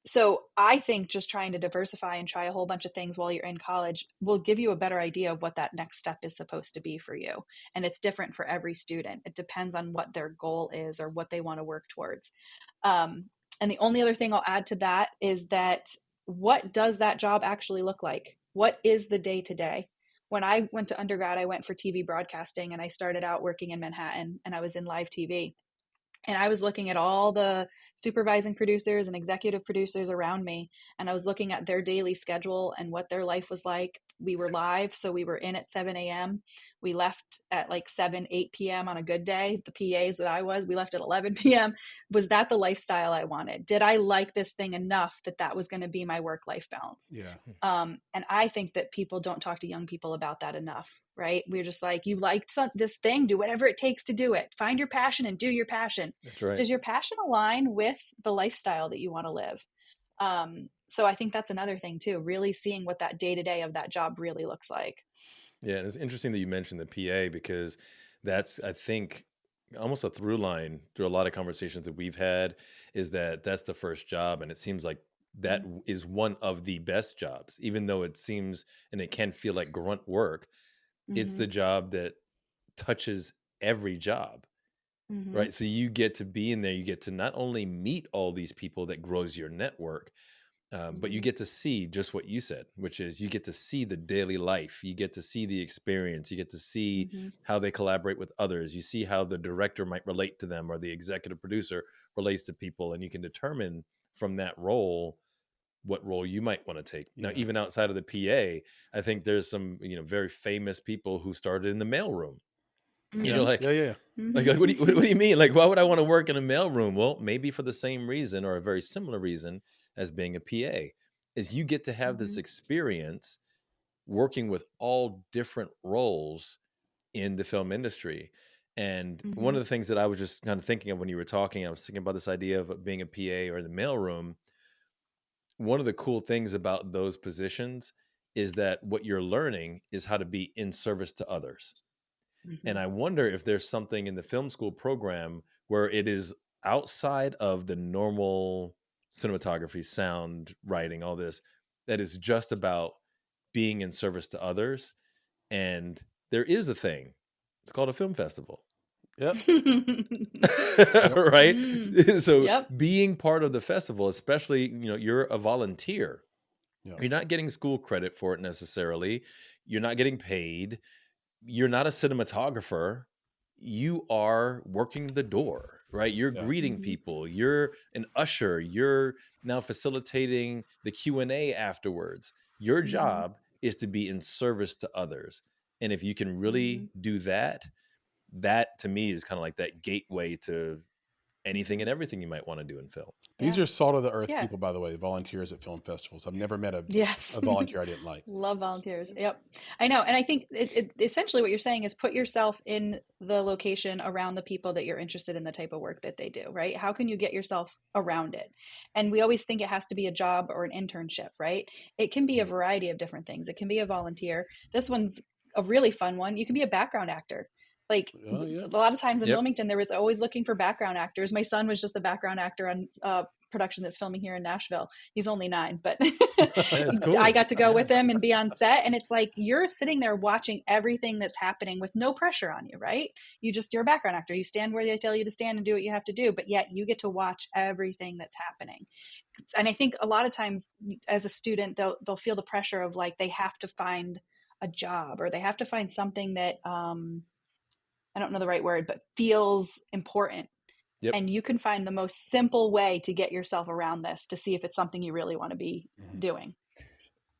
S1: So I think just trying to diversify and try a whole bunch of things while you're in college will give you a better idea of what that next step is supposed to be for you. And it's different for every student. It depends on what their goal is or what they want to work towards. And the only other thing I'll add to that is that what does that job actually look like? What is the day-to-day? When I went to undergrad, I went for TV broadcasting, and I started out working in Manhattan, and I was in live TV. And I was looking at all the supervising producers and executive producers around me, and I was looking at their daily schedule and what their life was like. We were live, so we were in at 7 a.m. We left at like 7, 8 p.m. on a good day. The PAs that we left at 11 p.m. Was that the lifestyle I wanted? Did I like this thing enough that was going to be my work-life balance?
S3: Yeah.
S1: And I think that people don't talk to young people about that enough, right? We're just like, you like this thing, do whatever it takes to do it. Find your passion and do your passion.
S2: That's right.
S1: Does your passion align with the lifestyle that you want to live? So I think that's another thing too, really seeing what that day-to-day of that job really looks like.
S2: Yeah, and it's interesting that you mentioned the PA, because that's, I think, almost a through line through a lot of conversations that we've had, is that that's the first job. And it seems like that is one of the best jobs, even though it seems and it can feel like grunt work. It's the job that touches every job, right? So you get to be in there, you get to not only meet all these people that grows your network, but you get to see just what you said, which is you get to see the daily life, you get to see the experience, you get to see how they collaborate with others, you see how the director might relate to them, or the executive producer relates to people, and you can determine from that role what role you might want to take. Now, even outside of the PA, I think there's some very famous people who started in the mailroom. You're like, like what do you mean? Like, why would I want to work in a mailroom? Well, maybe for the same reason, or a very similar reason as being a PA, is you get to have this experience working with all different roles in the film industry. And one of the things that I was just kind of thinking of when you were talking, I was thinking about this idea of being a PA or in the mailroom. One of the cool things about those positions is that what you're learning is how to be in service to others. And I wonder if there's something in the film school program where it is outside of the normal cinematography, sound, writing, all this, that is just about being in service to others. And there is a thing. It's called a film festival.
S3: Yep.
S2: Right? So being part of the festival, especially, you're a volunteer. You're not getting school credit for it necessarily. You're not getting paid. You're not a cinematographer. You are working the door, right? You're greeting people. You're an usher. You're now facilitating the Q&A afterwards. Your job is to be in service to others. And if you can really do that, that to me is kind of like that gateway to anything and everything you might want to do in film.
S3: These are salt of the earth people, by the way, volunteers at film festivals. I've never met a volunteer I didn't like.
S1: Love volunteers. Yep. I know. And I think essentially what you're saying is put yourself in the location around the people that you're interested in the type of work that they do, right? How can you get yourself around it? And we always think it has to be a job or an internship, right? It can be a variety of different things. It can be a volunteer. This one's a really fun one. You can be a background actor. Like a lot of times in Wilmington, there was always looking for background actors. My son was just a background actor on production that's filming here in Nashville. He's only 9, but cool. I got to go with him and be on set. And it's like, you're sitting there watching everything that's happening with no pressure on you, right? You're a background actor. You stand where they tell you to stand and do what you have to do, but yet you get to watch everything that's happening. And I think a lot of times as a student, they'll feel the pressure of like, they have to find a job, or they have to find something that, I don't know the right word, but feels important. And you can find the most simple way to get yourself around this to see if it's something you really want to be doing.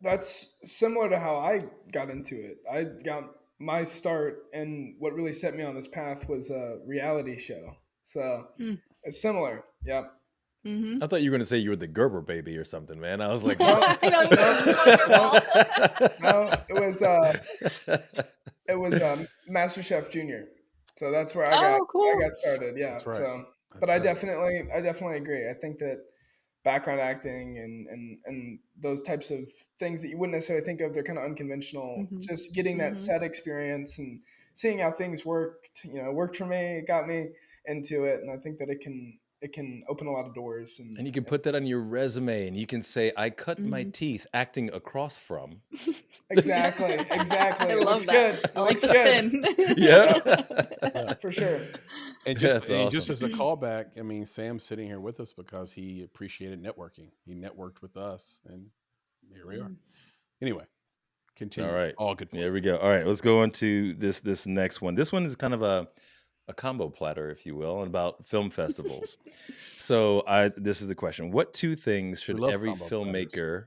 S5: That's similar to how I got into it. I got my start, and what really set me on this path was a reality show. So it's similar. Yep.
S1: Mm-hmm.
S2: I thought you were going to say you were the Gerber baby or something, man. I was like,
S5: No,
S2: what?
S1: I know, you were
S5: no, it was Master Chef Junior. So that's where
S1: Oh, cool.
S5: I got started. Yeah.
S3: That's right.
S5: So,
S3: That's
S5: but
S3: right.
S5: I definitely agree. I think that background acting and those types of things that you wouldn't necessarily think of, they're kind of unconventional.
S1: Mm-hmm.
S5: Just getting that set experience and seeing how things worked, worked for me. It got me into it, and I think that it can open a lot of doors.
S2: And you can put that on your resume, and you can say, I cut my teeth acting across from.
S5: Exactly.
S1: I
S5: It
S1: love
S5: looks
S1: that.
S5: good.
S1: I like
S5: looks
S1: the
S5: good.
S1: spin.
S2: Yeah.
S5: For sure.
S3: And
S2: That's
S3: just
S2: awesome.
S3: as a callback, I mean, Sam's sitting here with us because he appreciated networking. He networked with us, and here we are. Anyway, continue.
S2: All right.
S3: All good.
S2: There we go. All right, let's go on to this next one. This one is kind of a combo platter, if you will, about film festivals. So this is the question: what two things should every filmmaker,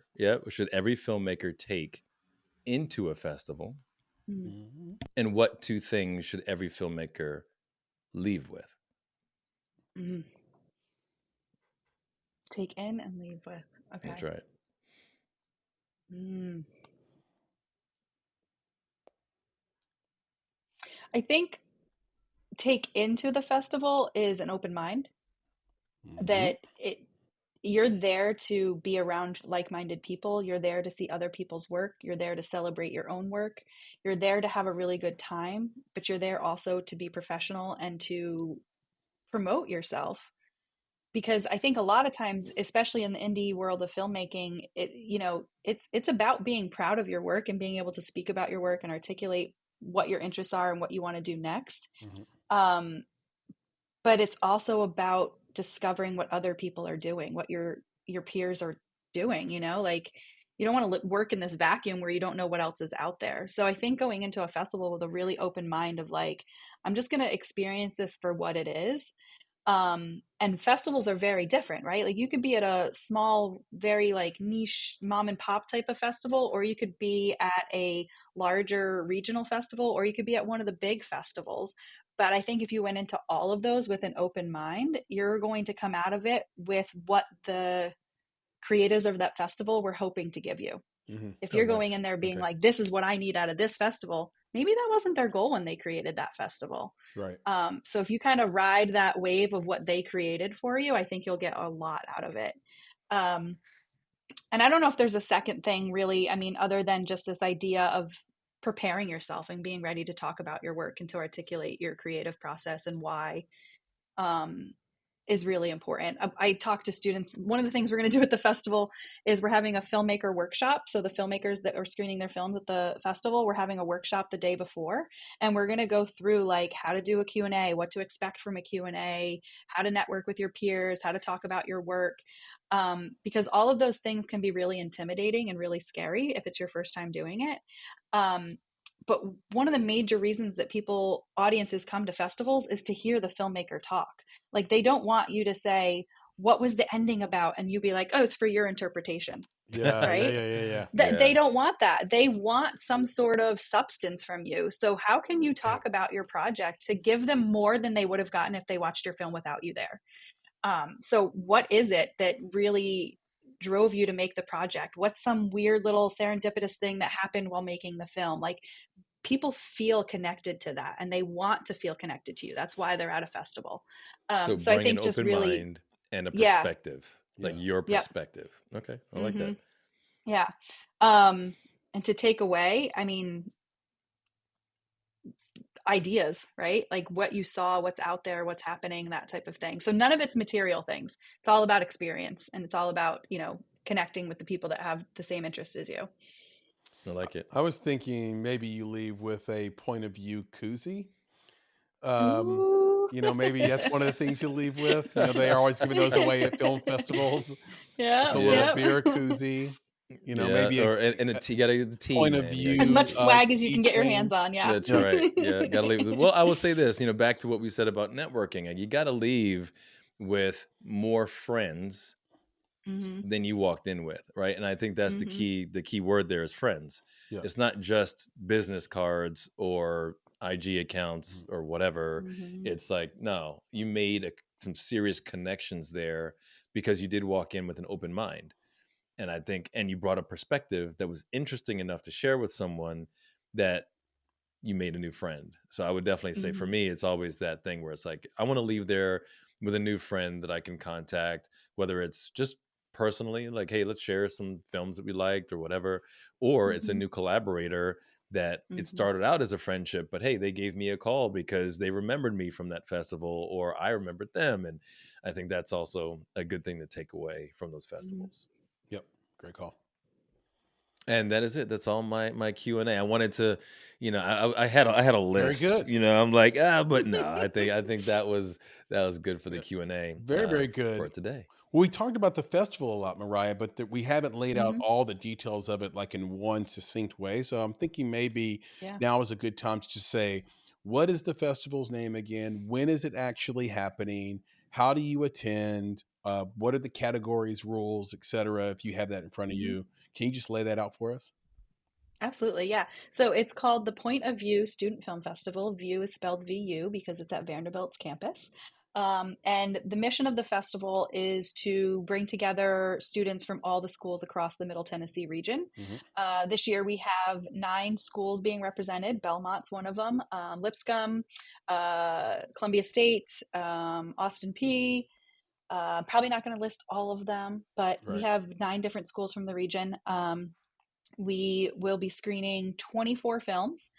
S2: take into a festival, and what two things should every filmmaker leave with?
S1: Take in and leave with. Okay.
S2: That's right.
S1: I think take into the festival is an open mind. That you're there to be around like-minded people. You're there to see other people's work. You're there to celebrate your own work. You're there to have a really good time, but you're there also to be professional and to promote yourself. Because I think a lot of times, especially in the indie world of filmmaking, it's about being proud of your work and being able to speak about your work and articulate what your interests are and what you want to do next. But it's also about discovering what other people are doing, what your peers are doing. Like, you don't want to work in this vacuum where you don't know what else is out there. So I think going into a festival with a really open mind of like, I'm just going to experience this for what it is. And festivals are very different, right? Like, you could be at a small, very like niche mom and pop type of festival, or you could be at a larger regional festival, or you could be at one of the big festivals. But I think if you went into all of those with an open mind, you're going to come out of it with what the creatives of that festival were hoping to give you. If you're going in there being like, this is what I need out of this festival, maybe that wasn't their goal when they created that festival.
S3: Right.
S1: So if you kind of ride that wave of what they created for you, I think you'll get a lot out of it. And I don't know if there's a second thing really, I mean, other than just this idea of preparing yourself and being ready to talk about your work and to articulate your creative process and why is really important. I talk to students. One of the things we're going to do at the festival is we're having a filmmaker workshop. So the filmmakers that are screening their films at the festival, we're having a workshop the day before, and we're going to go through like how to do a Q&A, what to expect from a Q&A, how to network with your peers, how to talk about your work. Because all of those things can be really intimidating and really scary if it's your first time doing it. But one of the major reasons that audiences come to festivals is to hear the filmmaker talk. Like, they don't want you to say, what was the ending about? And you be like, oh, it's for your interpretation.
S3: Yeah.
S1: Right?
S3: Yeah.
S1: They don't want that. They want some sort of substance from you. So how can you talk about your project to give them more than they would have gotten if they watched your film without you there? So what is it that really drove you to make the project? What's some weird little serendipitous thing that happened while making the film? Like, people feel connected to that, and they want to feel connected to you. That's why they're at a festival.
S2: So
S1: I
S2: bring
S1: think
S2: an
S1: just
S2: open
S1: really
S2: mind and a perspective, like your
S1: Yep.
S2: perspective. Okay, I like that.
S1: Yeah. And to take away, I mean, ideas, right? Like what you saw, what's out there, what's happening, that type of thing. So none of it's material things. It's all about experience, and it's all about, connecting with the people that have the same interest as you.
S2: I like it.
S3: I was thinking maybe you leave with a point of view koozie. Maybe that's one of the things you leave with. They are always giving those away at film festivals.
S1: Yeah.
S3: It's a little beer koozie.
S2: Maybe you gotta get the team
S3: point of view,
S1: as much swag as you can get your hands on. Yeah,
S2: that's right. Yeah, gotta leave. Well, I will say this. Back to what we said about networking, and you gotta leave with more friends than you walked in with, right? And I think that's the key word there is friends. Yeah. It's not just business cards or IG accounts or whatever. It's like, no, you made some serious connections there because you did walk in with an open mind. And I think, and you brought a perspective that was interesting enough to share with someone that you made a new friend. So I would definitely say for me, it's always that thing where it's like, I want to leave there with a new friend that I can contact, whether it's just personally, like, hey, let's share some films that we liked or whatever, or it's a new collaborator that it started out as a friendship, but hey, they gave me a call because they remembered me from that festival or I remembered them. And I think that's also a good thing to take away from those festivals.
S3: Yep. Great call.
S2: And that is it. That's all my Q&A. I wanted to, I had a list.
S3: Very good.
S2: I'm like, but no, I think that was good for the Q&A.
S3: Very, very good
S2: for today.
S3: Well, we talked about the festival a lot, Mariah, but we haven't laid out all the details of it like in one succinct way. So I'm thinking maybe now is a good time to just say, what is the festival's name again? When is it actually happening? How do you attend? What are the categories, rules, etc.? If you have that in front of you, can you just lay that out for us?
S1: Absolutely, yeah. So it's called the Point of View Student Film Festival. View is spelled VU because it's at Vanderbilt's campus. And the mission of the festival is to bring together students from all the schools across the Middle Tennessee region. This year we have 9 schools being represented. Belmont's one of them, Lipscomb, Columbia State, Austin P. Probably not going to list all of them, but we have 9 different schools from the region. We will be screening 24 films.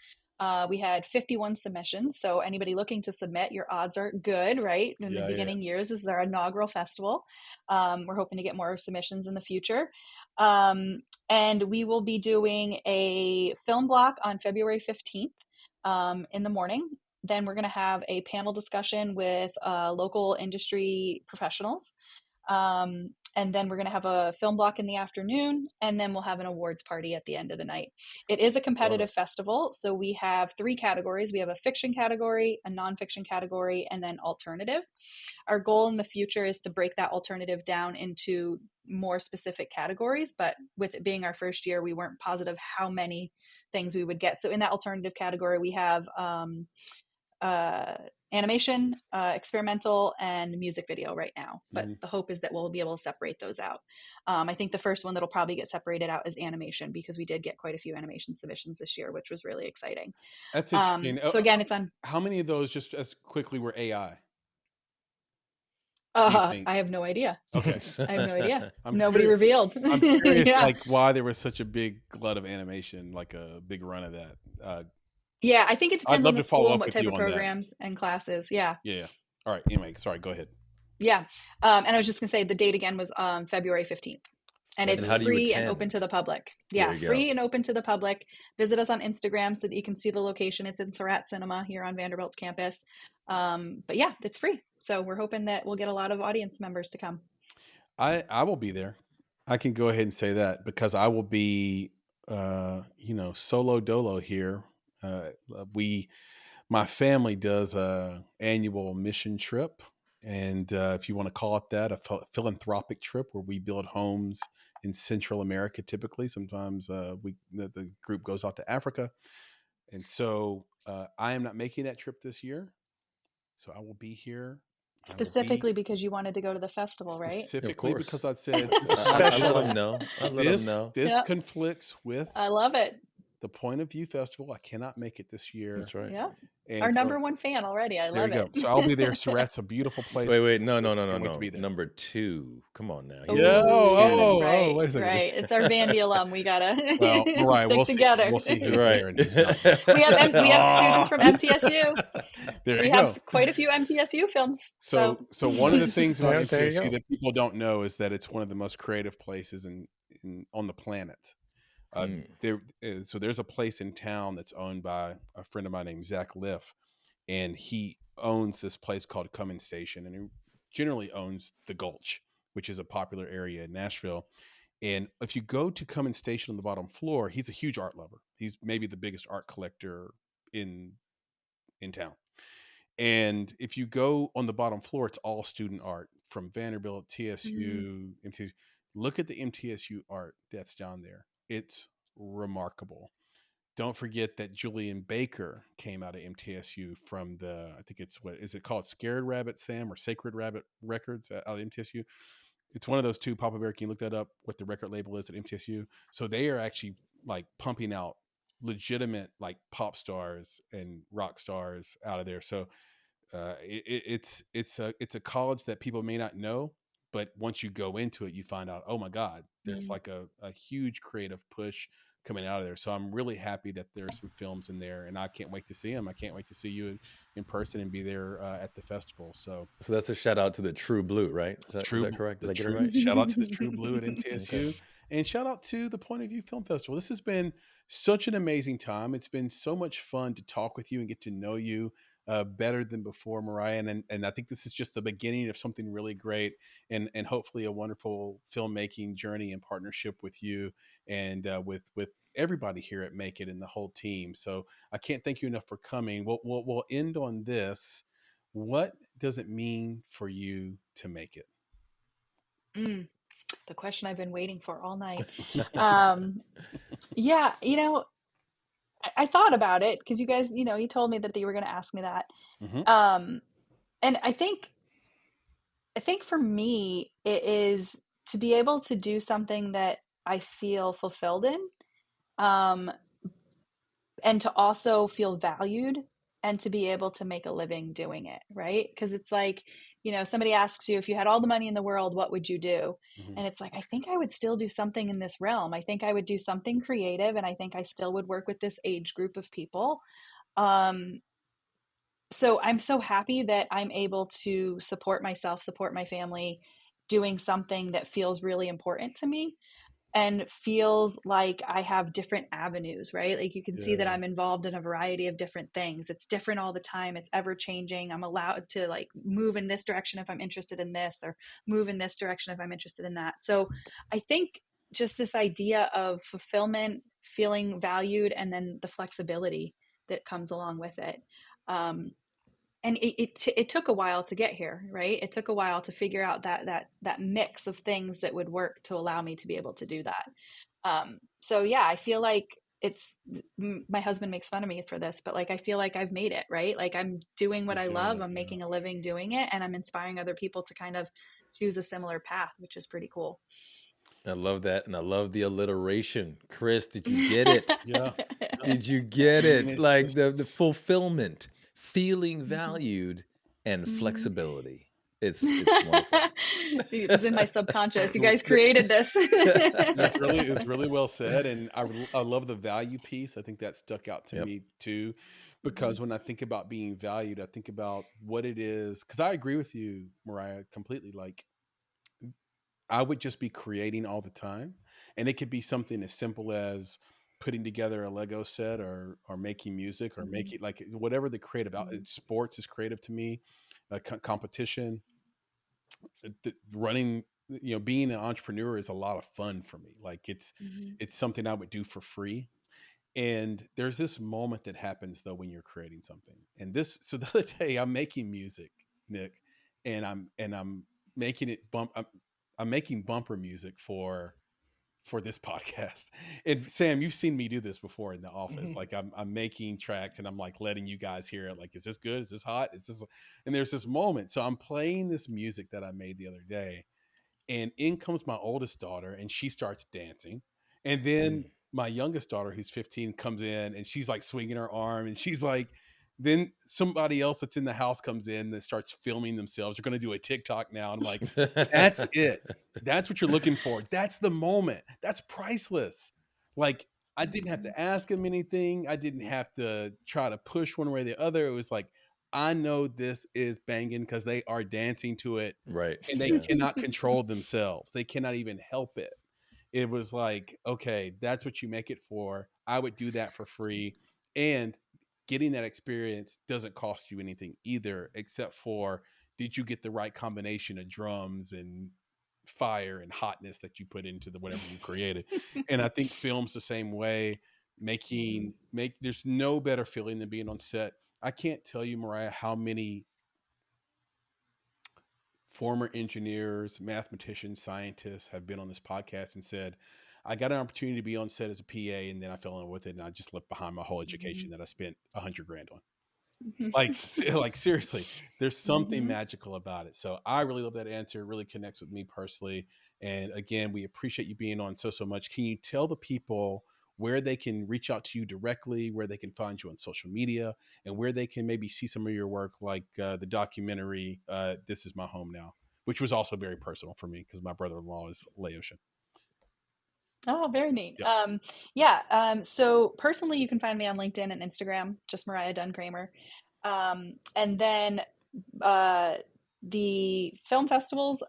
S1: We had 51 submissions. So anybody looking to submit, your odds are good, right? In the beginning years, this is our inaugural festival. We're hoping to get more submissions in the future. And we will be doing a film block on February 15th in the morning. Then we're going to have a panel discussion with local industry professionals. And then we're going to have a film block in the afternoon, and then we'll have an awards party at the end of the night. It is a competitive festival, so we have 3 categories. We have a fiction category, a nonfiction category, and then alternative. Our goal in the future is to break that alternative down into more specific categories, but with it being our first year, we weren't positive how many things we would get. So in that alternative category, we have animation, experimental, and music video right now. But the hope is that we'll be able to separate those out. I think the first one that'll probably get separated out is animation, because we did get quite a few animation submissions this year, which was really exciting.
S3: That's interesting.
S1: So again, it's on.
S3: How many of those, just as quickly, were AI?
S1: I have no idea.
S3: Okay.
S1: I have no idea. Nobody revealed.
S3: I'm curious, like, why there was such a big glut of animation, like a big run of that.
S1: Yeah, I think it depends on the school and what type of
S3: that.
S1: programs and classes. Yeah.
S3: Yeah. All right. Anyway, sorry. Go ahead.
S1: Yeah. And I was just going to say the date again was February 15th. And it's free and open to the public. Yeah, free and open to the public. Visit us on Instagram so that you can see the location. It's in Surratt Cinema here on Vanderbilt's campus. But yeah, it's free. So we're hoping that we'll get a lot of audience members to come.
S3: I will be there. I can go ahead and say that, because I will be, solo dolo here. My family does a annual mission trip. And if you want to call it that, a philanthropic trip where we build homes in Central America, typically. Sometimes the group goes out to Africa. And so I am not making that trip this year. So I will be here.
S1: Specifically because you wanted to go to the festival, right?
S3: Specifically because I said,
S2: I let them know.
S3: This conflicts with
S1: I love it.
S3: the Point of View Festival. I cannot make it this year.
S2: That's right.
S1: Yeah. Our number 1 fan already. I love it.
S3: There you go. So I'll be there. Surratt's a beautiful place.
S2: Wait. No. Number 2. Come on now.
S3: Right. Wait a second.
S1: Right. It's our Vandy alum. We gotta
S3: Mariah,
S1: stick together.
S3: We'll see who's there and who's not.
S1: We have students from MTSU.
S3: We
S1: have quite a few MTSU films.
S3: So one of the things about MTSU that people don't know is that it's one of the most creative places on the planet. So there's a place in town that's owned by a friend of mine named Zach Liff, and he owns this place called Cummins Station, and he generally owns the Gulch, which is a popular area in Nashville. And if you go to Cummins Station on the bottom floor, he's a huge art lover. He's maybe the biggest art collector in town. And if you go on the bottom floor, it's all student art from Vanderbilt, TSU, MTSU. look at the MTSU art that's down there. It's remarkable. Don't forget that Julian Baker came out of MTSU from I think it's, what is it called? Scared Rabbit Sam or Sacred Rabbit Records out of MTSU. It's one of those two. Papa Bear, can you look that up, what the record label is at MTSU? So they are actually like pumping out legitimate like pop stars and rock stars out of there. So it's a college that people may not know, but once you go into it, you find out, oh my God, there's like a huge creative push coming out of there. So I'm really happy that there's some films in there, and I can't wait to see them. I can't wait to see you in person and be there at the festival. So
S2: that's a shout out to the True Blue, right? Is that correct? Did I get it right?
S3: Shout out to the True Blue at MTSU. Okay. And shout out to the Point of View Film Festival. This has been such an amazing time. It's been so much fun to talk with you and get to know you better than before, Mariah. And I think this is just the beginning of something really great, and hopefully a wonderful filmmaking journey in partnership with you and with everybody here at Make It and the whole team. So I can't thank you enough for coming. We'll end on this. What does it mean for you to make it?
S1: The question I've been waiting for all night. Yeah, I thought about it because you guys, you told me that you were going to ask me that. Mm-hmm. And I think for me, it is to be able to do something that I feel fulfilled in, and to also feel valued, and to be able to make a living doing it, right? Because it's like, somebody asks you, if you had all the money in the world, what would you do? Mm-hmm. And it's like, I think I would still do something in this realm. I think I would do something creative, and I think I still would work with this age group of people. So I'm so happy that I'm able to support myself, support my family, doing something that feels really important to me and feels like I have different avenues, right? Like you can see that I'm involved in a variety of different things. It's different all the time. It's ever changing. I'm allowed to like move in this direction if I'm interested in this, or move in this direction if I'm interested in that. So I think just this idea of fulfillment, feeling valued, and then the flexibility that comes along with it. And it took a while to get here, right? It took a while to figure out that mix of things that would work to allow me to be able to do that. So yeah, I feel like my husband makes fun of me for this, but like, I feel like I've made it, right? Like I'm doing what I love. I'm making a living doing it, and I'm inspiring other people to kind of choose a similar path, which is pretty cool.
S2: I love that. And I love the alliteration. Chris, did you get it? Yeah. Did you get it? Like the fulfillment, feeling valued, and flexibility. It's wonderful.
S1: It was in my subconscious. You guys created this.
S3: It's really well said. And I love the value piece. I think that stuck out to me too, because when I think about being valued, I think about what it is. Because I agree with you, Mariah, completely. Like, I would just be creating all the time. And it could be something as simple as putting together a Lego set, or making music, or making like whatever the creative sports is creative to me, competition, running, being an entrepreneur is a lot of fun for me. Like it's something I would do for free. And there's this moment that happens though when you're creating something. And so the other day I'm making music, Nick, and I'm making it I'm making bumper music for this podcast. And Sam, you've seen me do this before in the office. Like I'm making tracks, and I'm like letting you guys hear it. Like, is this good? Is this hot? Is this? And there's this moment. So I'm playing this music that I made the other day, and in comes my oldest daughter, and she starts dancing. And then my youngest daughter, who's 15, comes in, and she's like swinging her arm, and she's like, then somebody else that's in the house comes in that starts filming themselves. You're going to do a TikTok now. And I'm like, that's it. That's what you're looking for. That's the moment. That's priceless. Like, I didn't have to ask them anything. I didn't have to try to push one way or the other. It was like, I know this is banging because they are dancing to it.
S2: Right.
S3: And they cannot control themselves. They cannot even help it. It was like, okay, that's what you make it for. I would do that for free. And getting that experience doesn't cost you anything either, except for, did you get the right combination of drums and fire and hotness that you put into whatever you created? And I think film's the same way. There's no better feeling than being on set. I can't tell you, Mariah, how many former engineers, mathematicians, scientists have been on this podcast and said, I got an opportunity to be on set as a PA, and then I fell in love with it, and I just left behind my whole education that I spent $100,000 on. Like seriously, there's something magical about it. So I really love that answer. It really connects with me personally. And again, we appreciate you being on so much. Can you tell the people where they can reach out to you directly, where they can find you on social media, and where they can maybe see some of your work, like the documentary, This Is My Home Now, which was also very personal for me because my brother-in-law is Laotian.
S1: Oh, very neat.
S3: Yep.
S1: So personally, you can find me on LinkedIn and Instagram, just Mariah Kramer. And then the film festivals,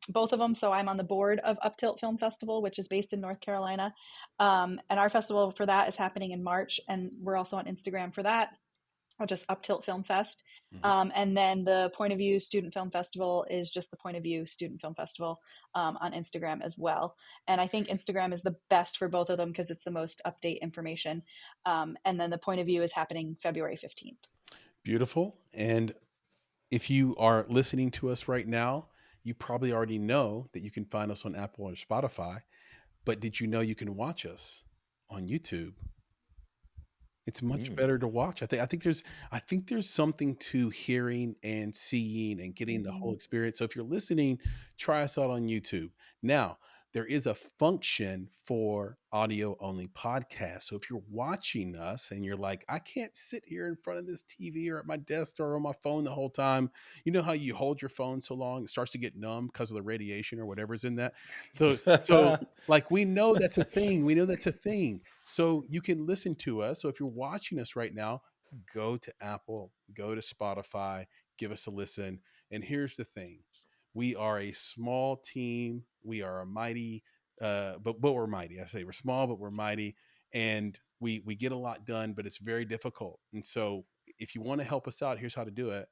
S1: both of them. So I'm on the board of Up Tilt Film Festival, which is based in North Carolina. And our festival for that is happening in March. And we're also on Instagram for that, or just Up Tilt Film Fest. And then the Point of View Student Film Festival is just the Point of View Student Film Festival on Instagram as well. And I think Instagram is the best for both of them because it's the most update information. And then the Point of View is happening February 15th.
S3: Beautiful. And if you are listening to us right now, you probably already know that you can find us on Apple or Spotify. But did you know you can watch us on YouTube? It's much better to watch. I think there's something to hearing and seeing and getting the whole experience. So if you're listening, try us out on YouTube. Now, there is a function for audio only podcasts. So if you're watching us and you're like, I can't sit here in front of this TV or at my desk or on my phone the whole time. You know how you hold your phone so long, it starts to get numb because of the radiation or whatever's in that. So like we know that's a thing. We know that's a thing. So you can listen to us. So if you're watching us right now, go to Apple, go to Spotify, give us a listen. And here's the thing. We are a small team. We are a mighty, but we're mighty. I say we're small, but we're mighty. And we get a lot done, but it's very difficult. And so if you want to help us out, here's how to do it.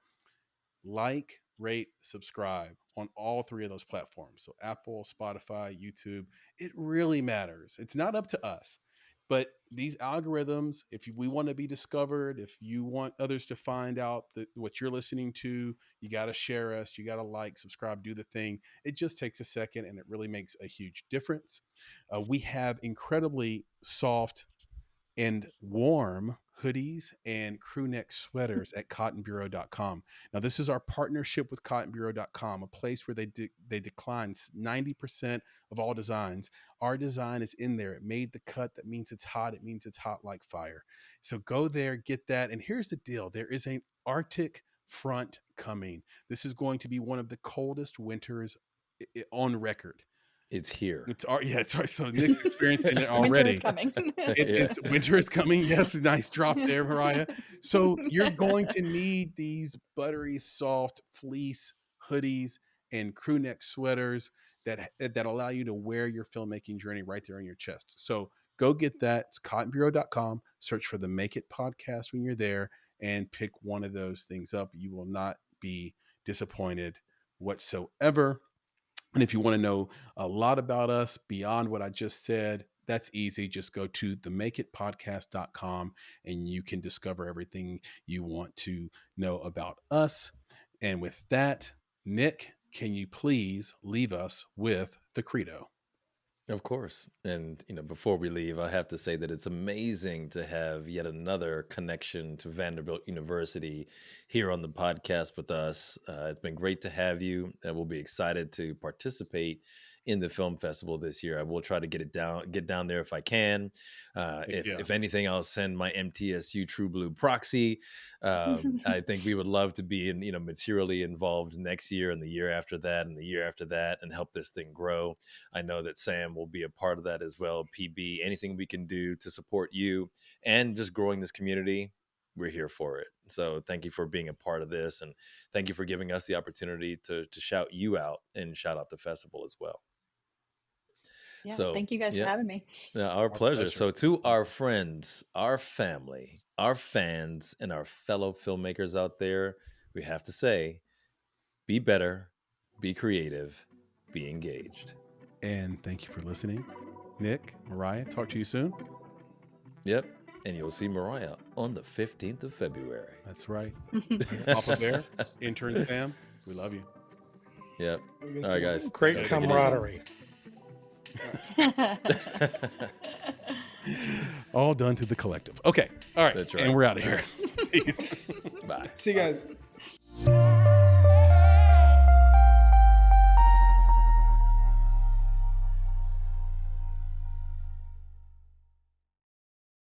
S3: Like, rate, subscribe on all three of those platforms. So Apple, Spotify, YouTube. It really matters. It's not up to us. But these algorithms, if we want to be discovered, if you want others to find out what you're listening to, you got to share us, you got to like, subscribe, do the thing. It just takes a second and it really makes a huge difference. We have incredibly soft and warm hoodies and crew neck sweaters at cottonbureau.com. Now, this is our partnership with cottonbureau.com, a place where they decline 90% of all designs. Our design is in there. It made the cut. That means it's hot. It means it's hot like fire. So go there, get that. And here's the deal. There is an Arctic front coming. This is going to be one of the coldest winters on record.
S2: It's here.
S3: It's so Nick's experiencing it already.
S1: Winter is coming.
S3: Winter is coming. Yes, nice drop there, Mariah. So you're going to need these buttery soft fleece hoodies and crew neck sweaters that allow you to wear your filmmaking journey right there on your chest. So go get that. It's cottonbureau.com. Search for the Make It podcast when you're there and pick one of those things up. You will not be disappointed whatsoever. And if you want to know a lot about us beyond what I just said, that's easy. Just go to themakeitpodcast.com and you can discover everything you want to know about us. And with that, Nick, can you please leave us with the credo?
S2: Of course. And, before we leave, I have to say that it's amazing to have yet another connection to Vanderbilt University here on the podcast with us. It's been great to have you, and we'll be excited to participate in the film festival this year. I will try to get down there if I can. If anything, I'll send my MTSU True Blue proxy. I think we would love to be materially involved next year and the year after that and the year after that and help this thing grow. I know that Sam will be a part of that as well. PB, anything we can do to support you and just growing this community, we're here for it. So thank you for being a part of this, and thank you for giving us the opportunity to shout you out and shout out the festival as well.
S1: Yeah, so thank you guys for having me.
S2: Our pleasure. So to our friends, our family, our fans, and our fellow filmmakers out there, we have to say, be better, be creative, be engaged.
S3: And thank you for listening. Nick, Mariah, talk to you soon.
S2: Yep. And you'll see Mariah on the 15th of February.
S3: That's right. Papa Bear, intern Sam, we love you.
S2: Yep. All right, guys.
S4: Great camaraderie.
S3: All done through the collective. Okay. All right.
S2: That's right.
S3: And we're out of here.
S2: Bye.
S5: See you guys.